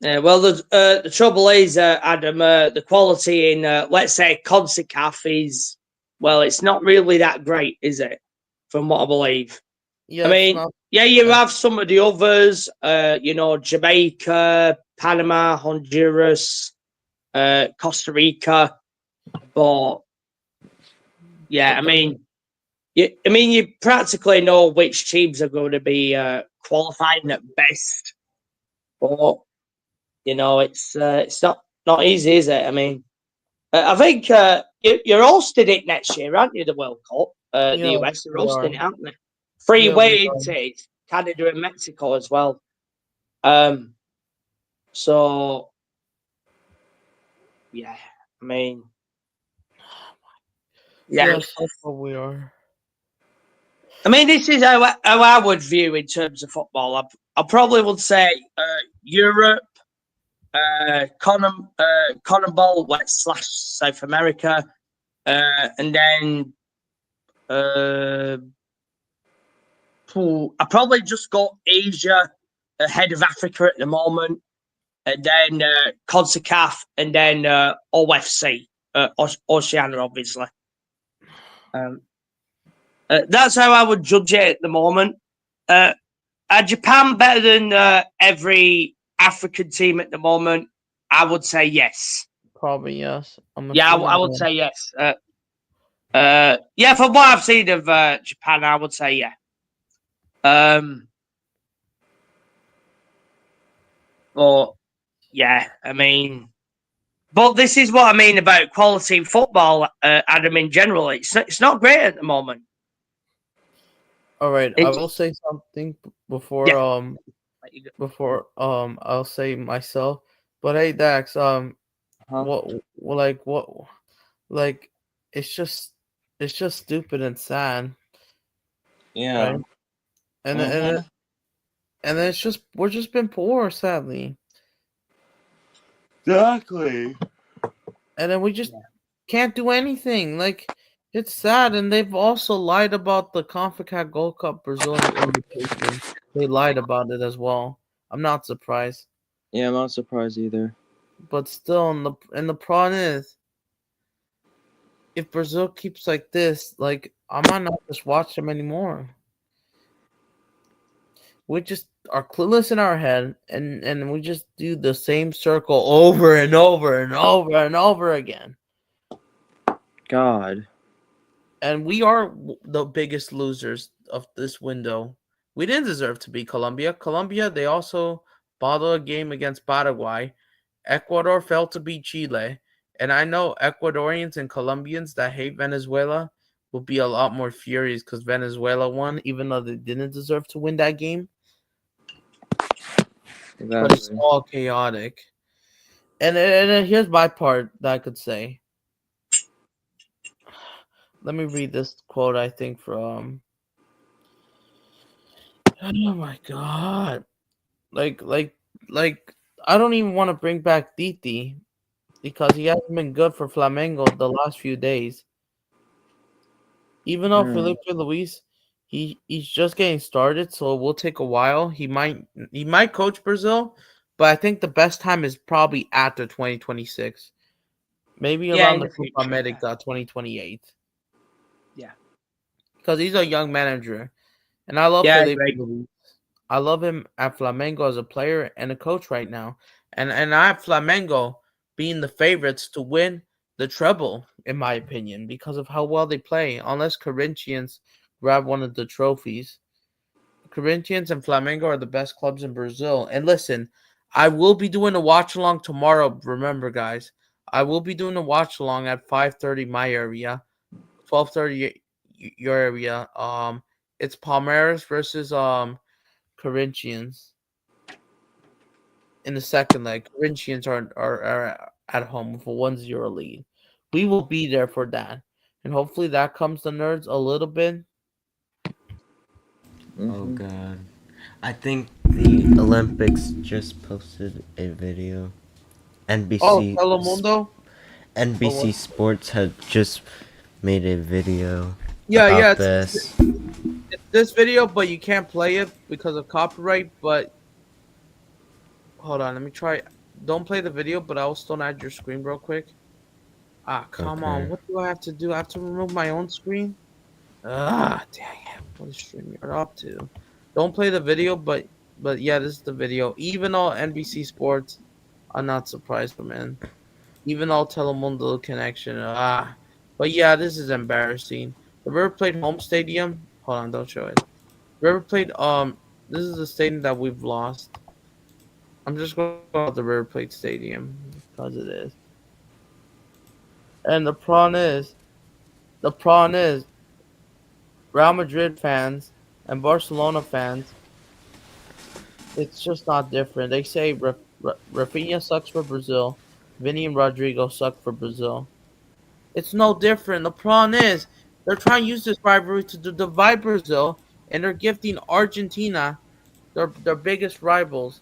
yeah, well, the trouble is, Adam, the quality in, let's say, CONCACAF is, well, it's not really that great, is it? From what I believe. Yeah, I mean, yeah, you have some of the others, Jamaica, Panama, Honduras, Costa Rica, but yeah, I mean, you practically know which teams are going to be qualifying at best, but it's not easy, is it? I mean, I think you're hosting it next year, aren't you? The World Cup, the yeah, US are we hosting are. it, aren't they? Free Yeah, we way are. into it, Canada and Mexico as well. So yeah, I mean, yeah. Yes, that's what we are. I mean, this is how I would view in terms of football. I probably would say Europe, CONMEBOL, / South America, and then I probably just go Asia ahead of Africa at the moment, and then CONCACAF, and then OFC, Oceania, obviously. That's how I would judge it at the moment. Are Japan better than every African team at the moment? I would say yes. Probably yes. I would say yes. Yeah, from what I've seen of Japan, I would say yeah. But yeah, I mean, but this is what I mean about quality in football, Adam. In general, it's not great at the moment. All right, I will say something before I'll say myself. But hey, Dax, what like it's just stupid and sad, Yeah. right? And then it's just we're just been poor, sadly, Exactly. and then we just can't do anything. Like it's sad, and they've also lied about the CONCACAF Gold Cup Brazil invitation. They lied about it as well. I'm not surprised. Yeah, I'm not surprised either. But still, and the problem is, if Brazil keeps like this, like I might not just watch them anymore. we just are clueless in our head, and we just do the same circle over and over and over and over again. God. And we are the biggest losers of this window. We didn't deserve to beat Colombia. Colombia, they also bottled a game against Paraguay. Ecuador failed to beat Chile. And I know Ecuadorians and Colombians that hate Venezuela will be a lot more furious because Venezuela won, even though they didn't deserve to win that game. But it's Exactly. all chaotic. And then here's my part that I could say. Let me read this quote, I think, from. Oh my god. Like, like, like, I don't even want to bring back Titi because he hasn't been good for Flamengo the last few days. Even though Hmm. Felipe Luis, he's just getting started, so it will take a while. He might coach Brazil, but I think the best time is probably after 2026, maybe Yeah, around in the the Copa future. Yeah. America 2028, Yeah. because he's a young manager, and I love Yeah, Felipe great. Luis. I love him at Flamengo as a player and a coach right now. And I have Flamengo being the favorites to win the treble, in my opinion, because of how well they play, unless Corinthians grab one of the trophies. Corinthians and Flamengo are the best clubs in Brazil. And listen, I will be doing a watch along tomorrow. Remember, guys, I will be doing a watch along at 5:30 my area, 12:30 your area. It's Palmeiras versus Corinthians in the second leg. Corinthians are at home with a 1-0 lead. We will be there for that. And hopefully that comes the nerds a little bit. Oh Mm-hmm. god. I think the Olympics just posted a video. Oh, NBC Telemundo? Or what? NBC Sports had just made a video Yeah, yeah, about it's, this. it's this video, but you can't play it because of copyright. But hold on, let me try. Don't play the video, but I'll still add your screen real quick. Ah, come on. Okay. What do I have to do? I have to remove my own screen? Ah, dang it. What is StreamYard up to? Don't play the video, but yeah, this is the video. Even though NBC Sports, I'm not surprised, man. Even though Telemundo connection, but yeah, this is embarrassing. The River Plate home stadium. Hold on, don't show it. River Plate. This is the stadium that we've lost. I'm just going to call it the River Plate Stadium because it is. And the prawn is, Real Madrid fans and Barcelona fans, it's just not different. They say Rafinha sucks for Brazil, Vinny and Rodrigo suck for Brazil. It's no different. The problem is they're trying to use this rivalry to divide Brazil, and they're gifting Argentina, their biggest rivals,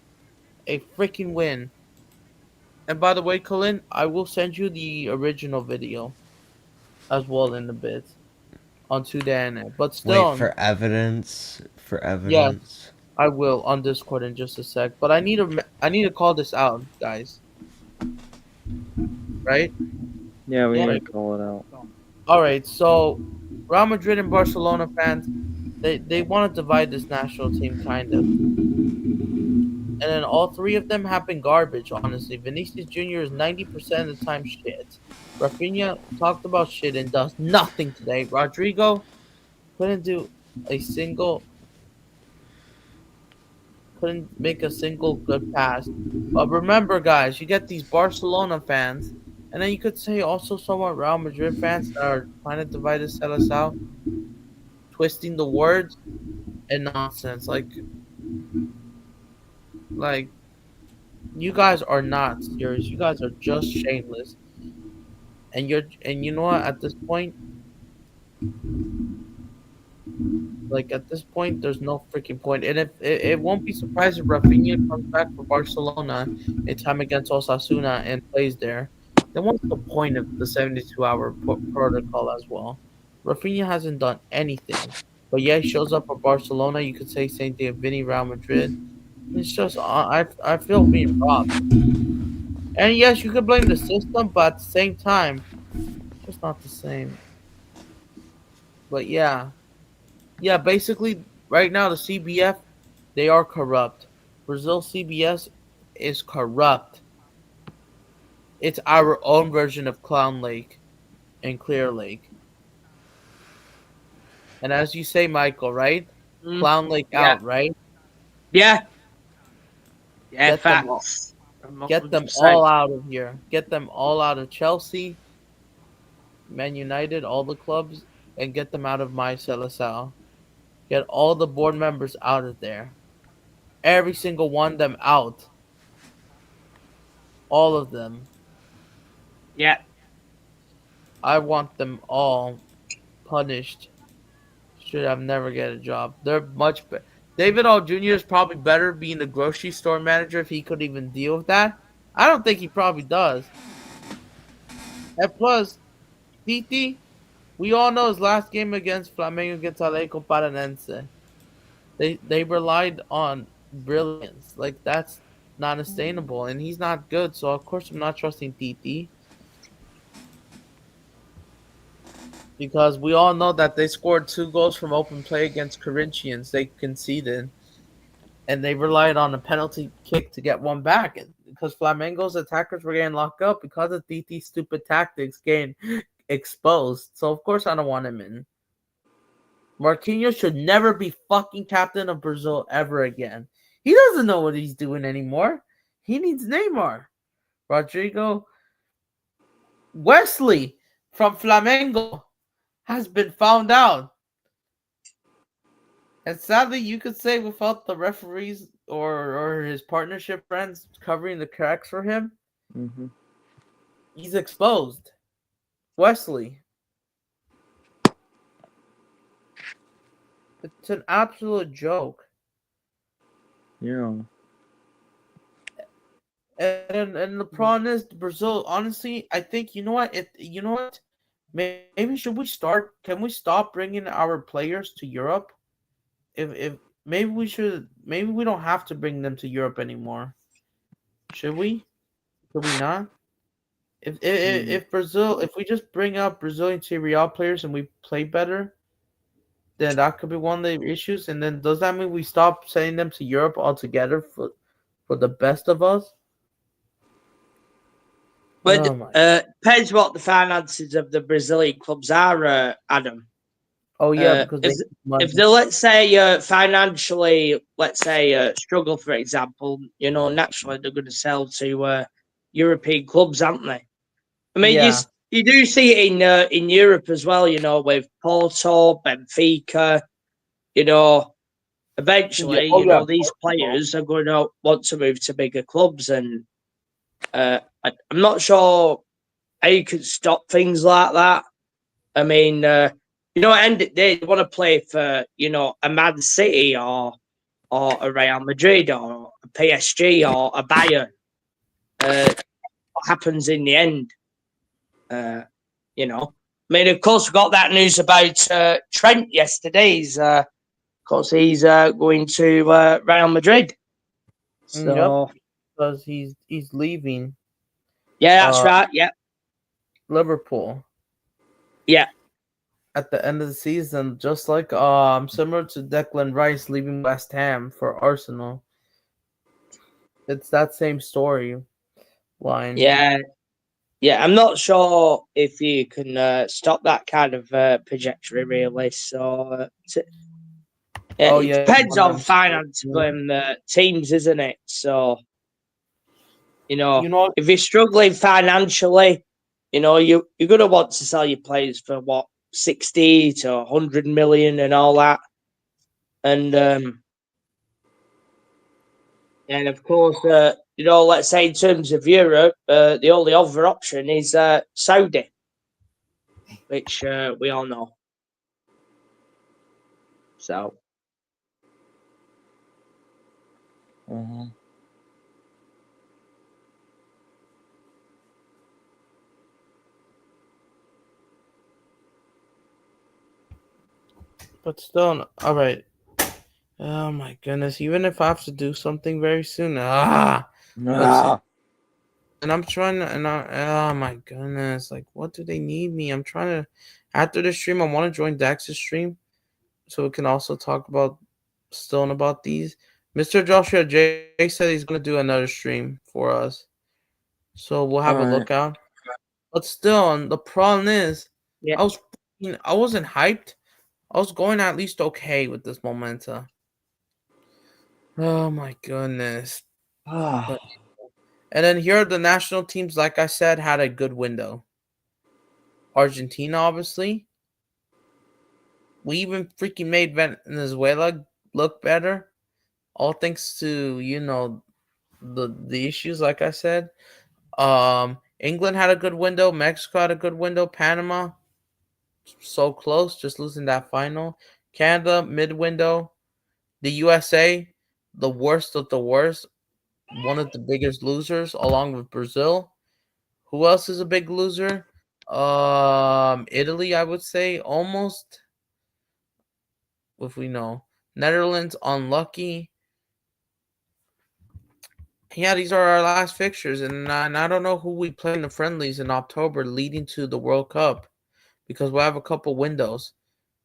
a freaking win. And by the way, Colin, I will send you the original video as well in a bit onto the internet. But Wait still, for evidence. For yes, evidence. I will on Discord in just a sec. But I need to call this out, guys. Right? Yeah, we Yeah. need Right. to call it out. All right. So Real Madrid and Barcelona fans, they want to divide this national team, kind of. And then all three of them have been garbage, honestly. Vinicius Jr. is 90% of the time shit. Rafinha talked about shit and does nothing today. Rodrigo couldn't do a single, couldn't make a single good pass. But remember, guys, you get these Barcelona fans, and then you could say also somewhat Real Madrid fans that are trying to divide us, sell us out, twisting the words and nonsense. Like you guys are not serious. You guys are just shameless. And you know what? At this point, there's no freaking point. And if it won't be surprised if Rafinha comes back for Barcelona in time against Osasuna and plays there, then what's the point of the 72-hour protocol as well? Rafinha hasn't done anything, but yeah, he shows up for Barcelona. You could say same thing of Vinny Real Madrid. It's just I feel being robbed. And yes, you could blame the system, but at the same time, it's just not the same. But yeah. Yeah, basically, right now the CBF They are corrupt. Brazil CBS is corrupt. It's our own version of Clown Lake and Clear Lake. And as you say, Michael, right? Mm, Clown Lake yeah, out, right? yeah, yeah. Get them all. Facts. Get them 100%. all out of here. Get them all out of Chelsea, Man United, all the clubs, and get them out of my Seleção. Get all the board members out of there. Every single one of them out. All of them. Yeah. I want them all punished. Should have never get a job. They're much better. David All Jr. is probably better being the grocery store manager if he could even deal with that. I don't think he probably does. And plus, Titi, we all know his last game against Flamengo against Atlético Paranense. They relied on brilliance. Like that's not sustainable, and he's not good. So of course I'm not trusting Titi because we all know that they scored 2 goals from open play against Corinthians. They conceded, and they relied on a penalty kick to get one back. Because Flamengo's attackers were getting locked up because of Titi's stupid tactics getting exposed. So of course I don't want him in. Marquinhos should never be fucking captain of Brazil ever again. He doesn't know what he's doing anymore. He needs Neymar. Rodrigo Wesley from Flamengo has been found out. And sadly, you could say without the referees or his partnership friends covering the cracks for him, he's exposed. Wesley. It's an absolute joke. Yeah. And the problem is Brazil. Honestly, I think you know what. Maybe should we start? Can we stop bringing our players to Europe? If maybe we should. Maybe we don't have to bring them to Europe anymore. Should we? Should we not? If Brazil, if we just bring up Brazilian Serie A players and we play better, then that could be one of the issues. And then does that mean we stop sending them to Europe altogether for the best of us? But Oh my. depends what the finances of the Brazilian clubs are, Adam. Oh yeah, because if they let's say financially, let's say struggle, for example, naturally they're going to sell to European clubs, aren't they? I mean, yeah. you do see it in Europe as well, with Porto, Benfica. Eventually, these players are going to want to move to bigger clubs, and I'm not sure how you can stop things like that. I mean, at the end of the day, they want to play for, a Man City or a Real Madrid or a PSG or a Bayern. What happens in the end? I mean, of course, we got that news about Trent yesterday. Of course, he's going to Real Madrid. So, Yep, because he's leaving. Yeah, that's right. Yeah, Liverpool. Yeah. At the end of the season, just like similar to Declan Rice leaving West Ham for Arsenal. It's that same story line. Yeah. I'm not sure if you can stop that kind of trajectory, really. So, it depends on finance from teams, isn't it? So, if you're struggling financially, you're going to want to sell your players for what, 60 to 100 million and all that. And of course, let's say in terms of Europe, the only other option is Saudi, which we all know. So. But still, all right. Oh my goodness! Even if I have to do something very soon, and I'm trying to, oh my goodness! Like, what do they need me? I'm trying to. After the stream, I want to join Dax's stream, so we can also talk about these. Mr. Joshua J said he's gonna do another stream for us, so we'll have a Alright. lookout. But still, the problem is, Yeah. I wasn't hyped. I was going at least okay with this Momenta. Oh my goodness! Ah. And then here are the national teams. Like I said, had a good window. Argentina, obviously. We even freaking made Venezuela look better, all thanks to the issues. Like I said, England had a good window. Mexico had a good window. Panama, so close, just losing that final. Canada, mid window. The USA, the worst of the worst, one of the biggest losers, along with Brazil. Who else is a big loser? Italy, I would say, almost. If we know, Netherlands, unlucky. Yeah, these are our last fixtures, and I don't know who we play in the friendlies in October, leading to the World Cup, because we'll have a couple windows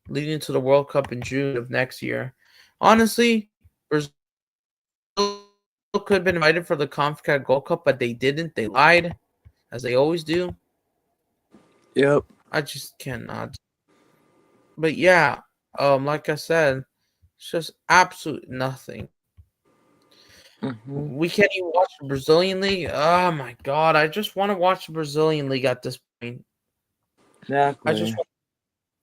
leading to the World Cup in June of next year. Honestly, Brazil could have been invited for the CONCACAF Gold Cup, but they didn't. They lied, as they always do. Yep. I just cannot. But yeah, like I said, it's just absolute nothing. Mm-hmm. We can't even watch the Brazilian league. Oh my god, I just want to watch the Brazilian league at this point. Exactly.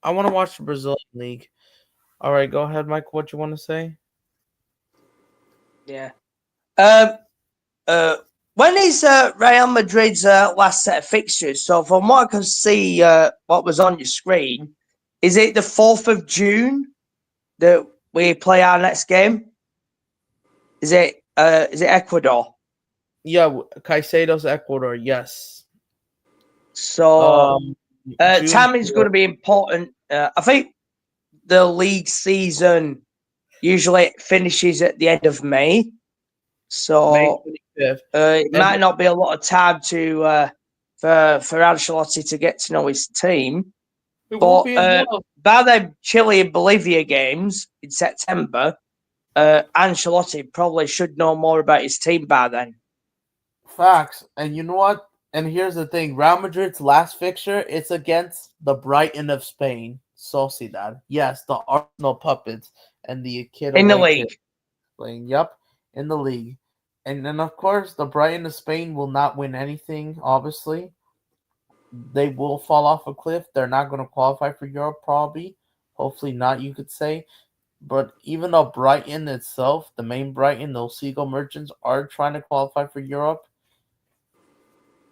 I want to watch the Brazilian league. All right, go ahead, Mike. What you want to say? Yeah. When is Real Madrid's last set of fixtures? So from what I can see, what was on your screen, is it the 4th of June that we play our next game? Is it Ecuador? Yeah, Caicedo's Ecuador. Yes. So June. timing's going to be important. I think the league season usually finishes at the end of May. May So 25th. it might not be a lot of time to for Ancelotti to get to know his team. It But won't be enough. by the Chile and Bolivia games in September, Ancelotti probably should know more about his team by then. Facts. And you know what? And here's the thing: Real Madrid's last fixture, it's against the Brighton of Spain, Sociedad. Yes, the Arsenal puppets and the kid In the away league. kid playing. Yep, in the league. And then of course the Brighton of Spain will not win anything, obviously. They will fall off a cliff. They're not going to qualify for Europe, probably. Hopefully not, you could say. But even though Brighton itself, the main Brighton, those Seagull Merchants, are trying to qualify for Europe,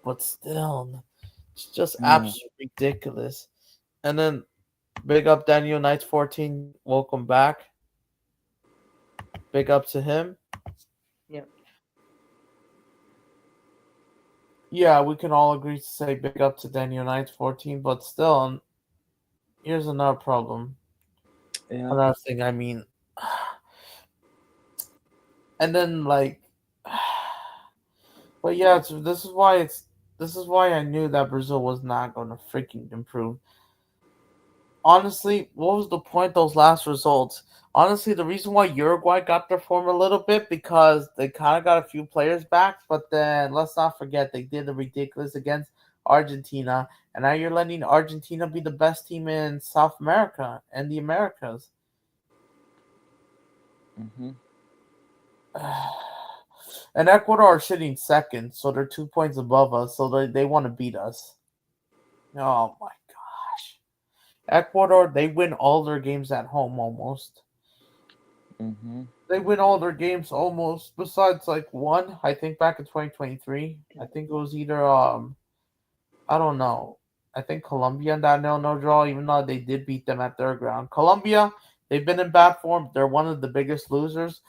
but still, it's just absolutely ridiculous. And then, big up Daniel Knights 14. Welcome back. Big up to him. Yep. Yeah, we can all agree to say big up to Daniel Knights 14, but still, here's another problem. Yeah. Another thing, I mean. And then, like. But yeah, this is why I knew that Brazil was not going to freaking improve. Honestly, what was the point of those last results? Honestly, the reason why Uruguay got their form a little bit because they kind of got a few players back, but then let's not forget they did the ridiculous against Argentina, and now you're letting Argentina be the best team in South America and the Americas. Mm-hmm. And Ecuador are sitting second, so they're 2 points above us, so they want to beat us. Oh my gosh. Ecuador, they win all their games at home almost. Mm-hmm. They win all their games almost, besides like one, I think back in 2023. I think it was either I don't know. I think Colombia in that no draw, even though they did beat them at their ground. Colombia, they've been in bad form. They're one of the biggest losers.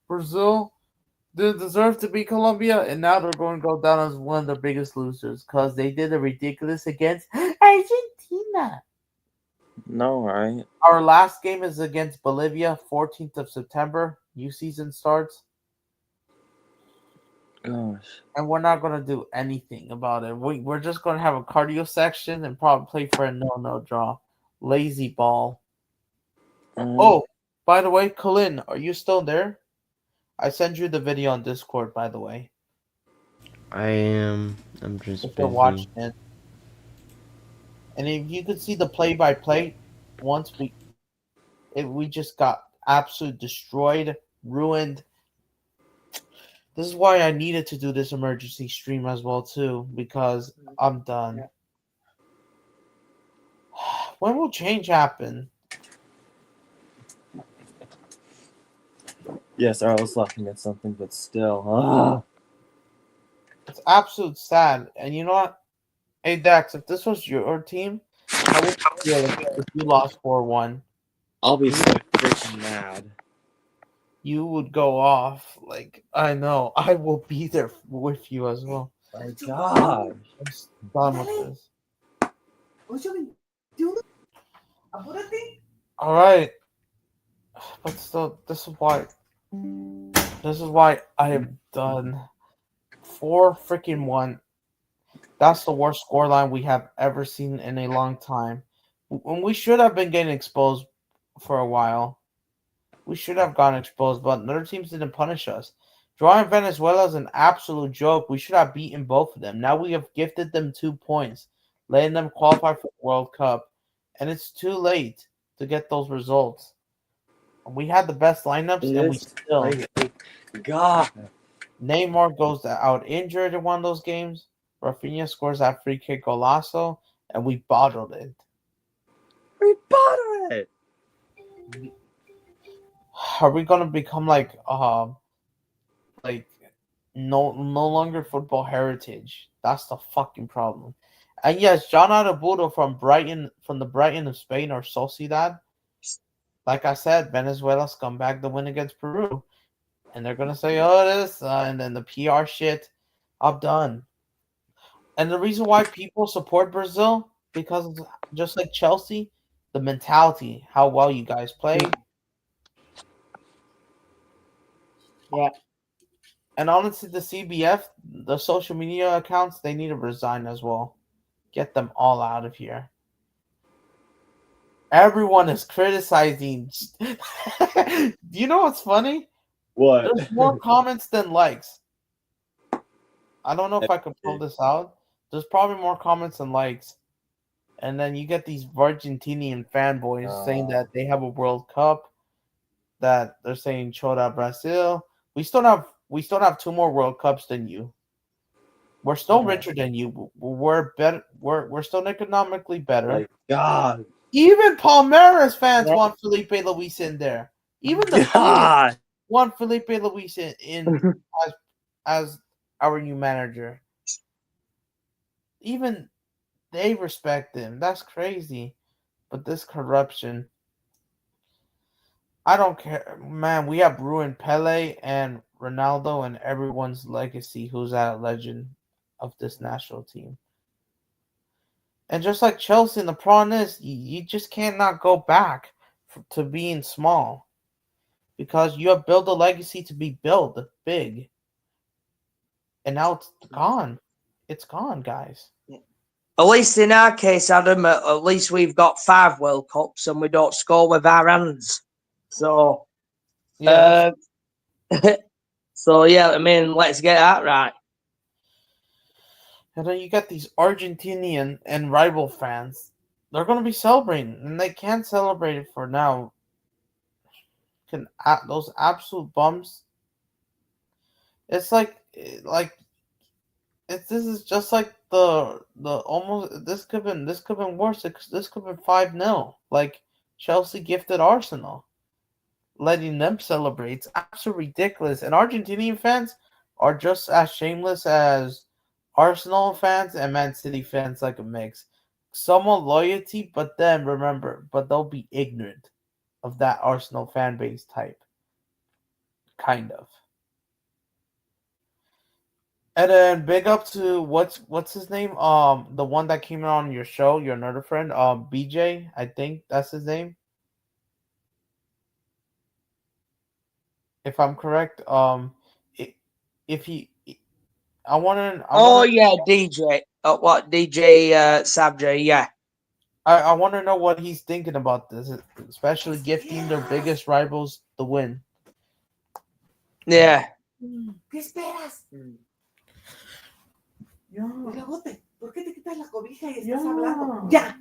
Brazil, they deserve to beat Colombia, and now they're going to go down as one of the biggest losers because they did a ridiculous against Argentina. No, right? Our last game is against Bolivia, 14th of September. New season starts. Gosh. And we're not going to do anything about it. We're just going to have a cardio section and probably play for a no draw. Lazy ball. Uh, Oh, by the way, Colin, are you still there? I sent you the video on Discord, by the way. I'm If just you're busy. watching it. And if you could see the play-by-play, once we just got absolutely destroyed, ruined. This is why I needed to do this emergency stream as well too, because I'm done. Yeah. When will change happen? Yes, I was laughing at something, but still. Ah. It's absolute sad. And you know what? Hey Dax, if this was your team, how would you feel if you lost 4-1? I'll be so freaking mad. You would go off. Like, I know. I will be there with you as well. My God. I'm done with this. Alright. But still, this is why I am done. 4-1. That's the worst scoreline we have ever seen in a long time. When we should have been getting exposed for a while. We should have gotten exposed, but other teams didn't punish us. Drawing Venezuela is an absolute joke. We should have beaten both of them. Now we have gifted them 2 points, letting them qualify for the World Cup. And it's too late to get those results. We had the best lineups, and we still. God. Neymar goes out injured in one of those games. Rafinha scores that free kick golazo, and we bottled it. We bottled it. Are we gonna become like no longer football heritage? That's the fucking problem. And yes, John Araujo from the Brighton of Spain or Sociedad. Like I said, Venezuela's come back to win against Peru, and they're gonna say, "Oh, this," and then the PR shit. I'm done. And the reason why people support Brazil because just like Chelsea, the mentality, how well you guys play. Yeah. And honestly, the CBF, the social media accounts, they need to resign as well. Get them all out of here. Everyone is criticizing. Do you know what's funny? What? There's more comments than likes. I don't know if I can pull this out. There's probably more comments than likes. And then you get these Argentinian fanboys saying that they have a World Cup, that they're saying Chora Brazil. We still have 2 more World Cups than you. We're still richer than you. We're better. We're still economically better. My God. Even Palmeiras fans want Felipe Luis in there. Even the players God. want Felipe Luis in as our new manager. Even they respect him. That's crazy. But this corruption, I don't care, man. We have ruined Pele and Ronaldo and everyone's legacy who's a legend of this national team. And just like Chelsea, and the problem is you just can't not go back to being small because you have built a legacy to be built big, and now it's gone. It's gone, guys. At least in our case, Adam, at least we've got 5 World Cups and we don't score with our hands. So, Yeah. so yeah, I mean, let's get that right. And then you got these Argentinian and rival fans. They're going to be celebrating, and they can't celebrate it for now. Those absolute bums. It's like this is just like the almost this could have been worse. This could have been 5-0. Like Chelsea gifted Arsenal, letting them celebrate. It's absolutely ridiculous. And Argentinian fans are just as shameless as Arsenal fans and Man City fans, like a mix. Somewhat loyalty, but then remember, but they'll be ignorant of that Arsenal fan base type. Kind of. And then big up to what's his name? The one that came on your show, your another friend, BJ, I think that's his name. If I'm correct, if he, I want to. Yeah, DJ. What DJ Sabja? Yeah. I want to know what he's thinking about this, especially gifting their biggest rivals the win. Yeah. ¿Qué esperas? Ya. Y luego ¿por qué te quitas la cobija y estás hablando? ¡Ya!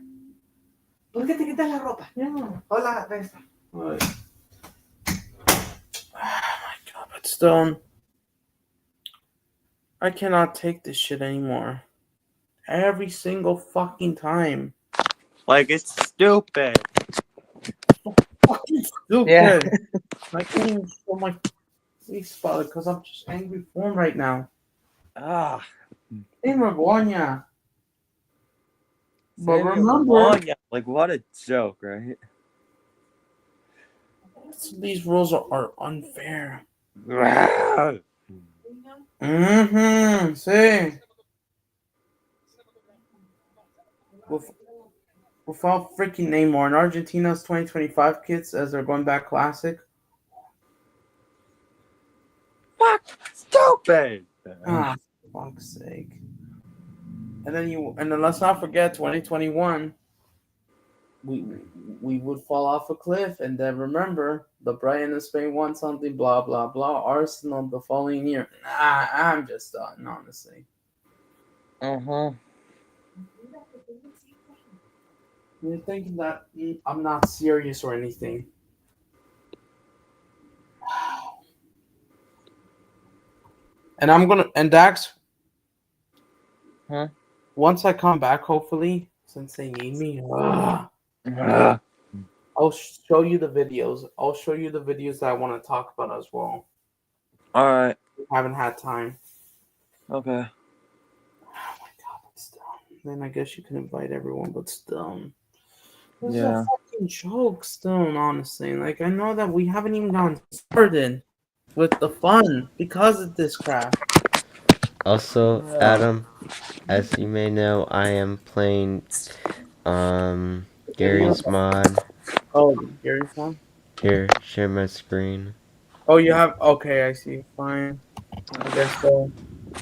¿Por qué te quitas la ropa? Ya. Hola, Resta. Like, oh my god, but still, I cannot take this shit anymore. Every single fucking time. Like, it's stupid. Fucking stupid. Yeah. I can't even show my face about it because I'm just angry for him right now. Ah. In Ragonia. But Samuel remember, Wanya. Like, what a joke, right? these rules are unfair. Ah. See. Without freaking Neymar and Argentina's 2025 kits as they're going back classic. Fuck. Stupid. Ah, for fuck's sake. And then let's not forget 2021. We would fall off a cliff, and then remember the Brighton and Spain won something, blah blah blah. Arsenal the following year. Nah, I'm just done, honestly. You're thinking that I'm not serious or anything. And Dax. Huh? Once I come back, hopefully, since they need me, I'll show you the videos. I'll show you the videos that I want to talk about as well. Alright. I haven't had time. Okay. Oh my god, but still. Then I guess you can invite everyone, but still. This is Yeah. a fucking joke still, honestly. Like, I know that we haven't even gotten started with the fun because of this crap. Also, Adam, as you may know, I am playing Gary's mod. Oh, Gary's one? Here, share my screen. Oh, you have? Okay, I see. Fine. I guess so. I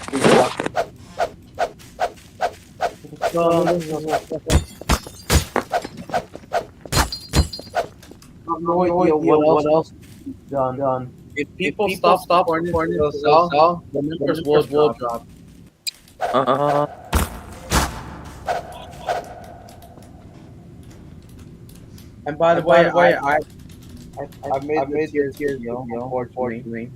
have no idea what else done. If people stop supporting themselves, the numbers will drop. And by the way, I've made the tiers video, unfortunately.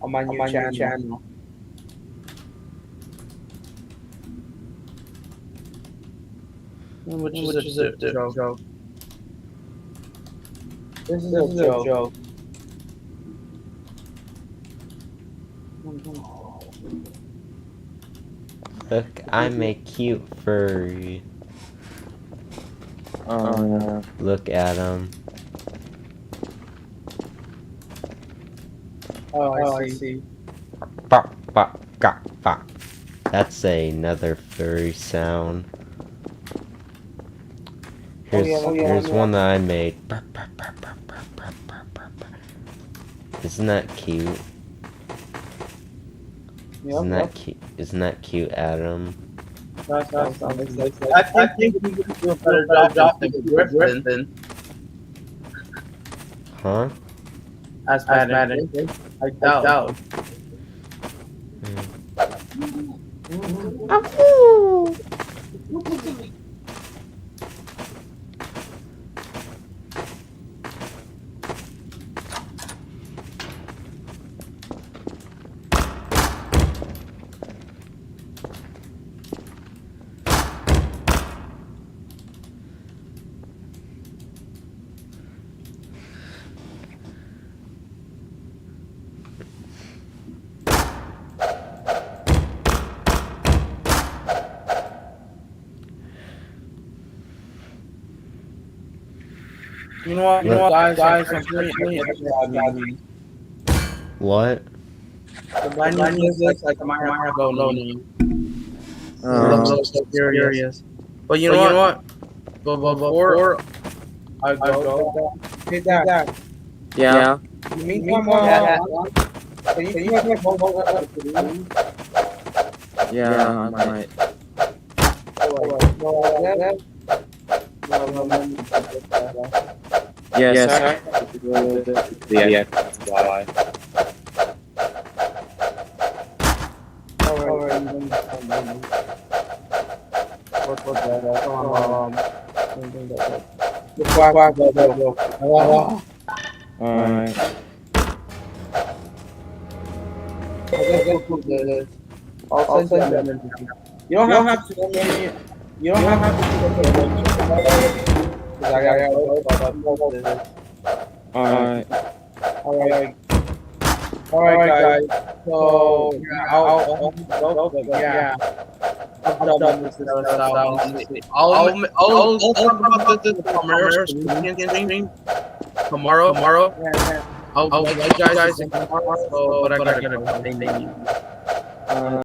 On my new channel. Which is a joke. This is a joke. Look, I'm a cute furry. Look at him. Oh, I see. Bop, bop, gop, bop. That's another furry sound. Here's one that I made. Isn't that cute? Isn't that cute, Adam? I think you could do a better job than Griffin. Huh? As bad. I doubt. You know what, guys, I'm really What? The binding is like my have loading. So curious. But you know what? But before I go, hey Dad. Yeah. Yeah, I might. Yes, sir. Yeah, why? Alright. I'll send you an You don't have to send me. You don't have to send me. Because I gotta go. Alright. Alright, guys. So yeah, I'll go. But yeah, I'll done with this style. I'll talk about this tomorrow. I'll let you guys tomorrow. But I gotta go.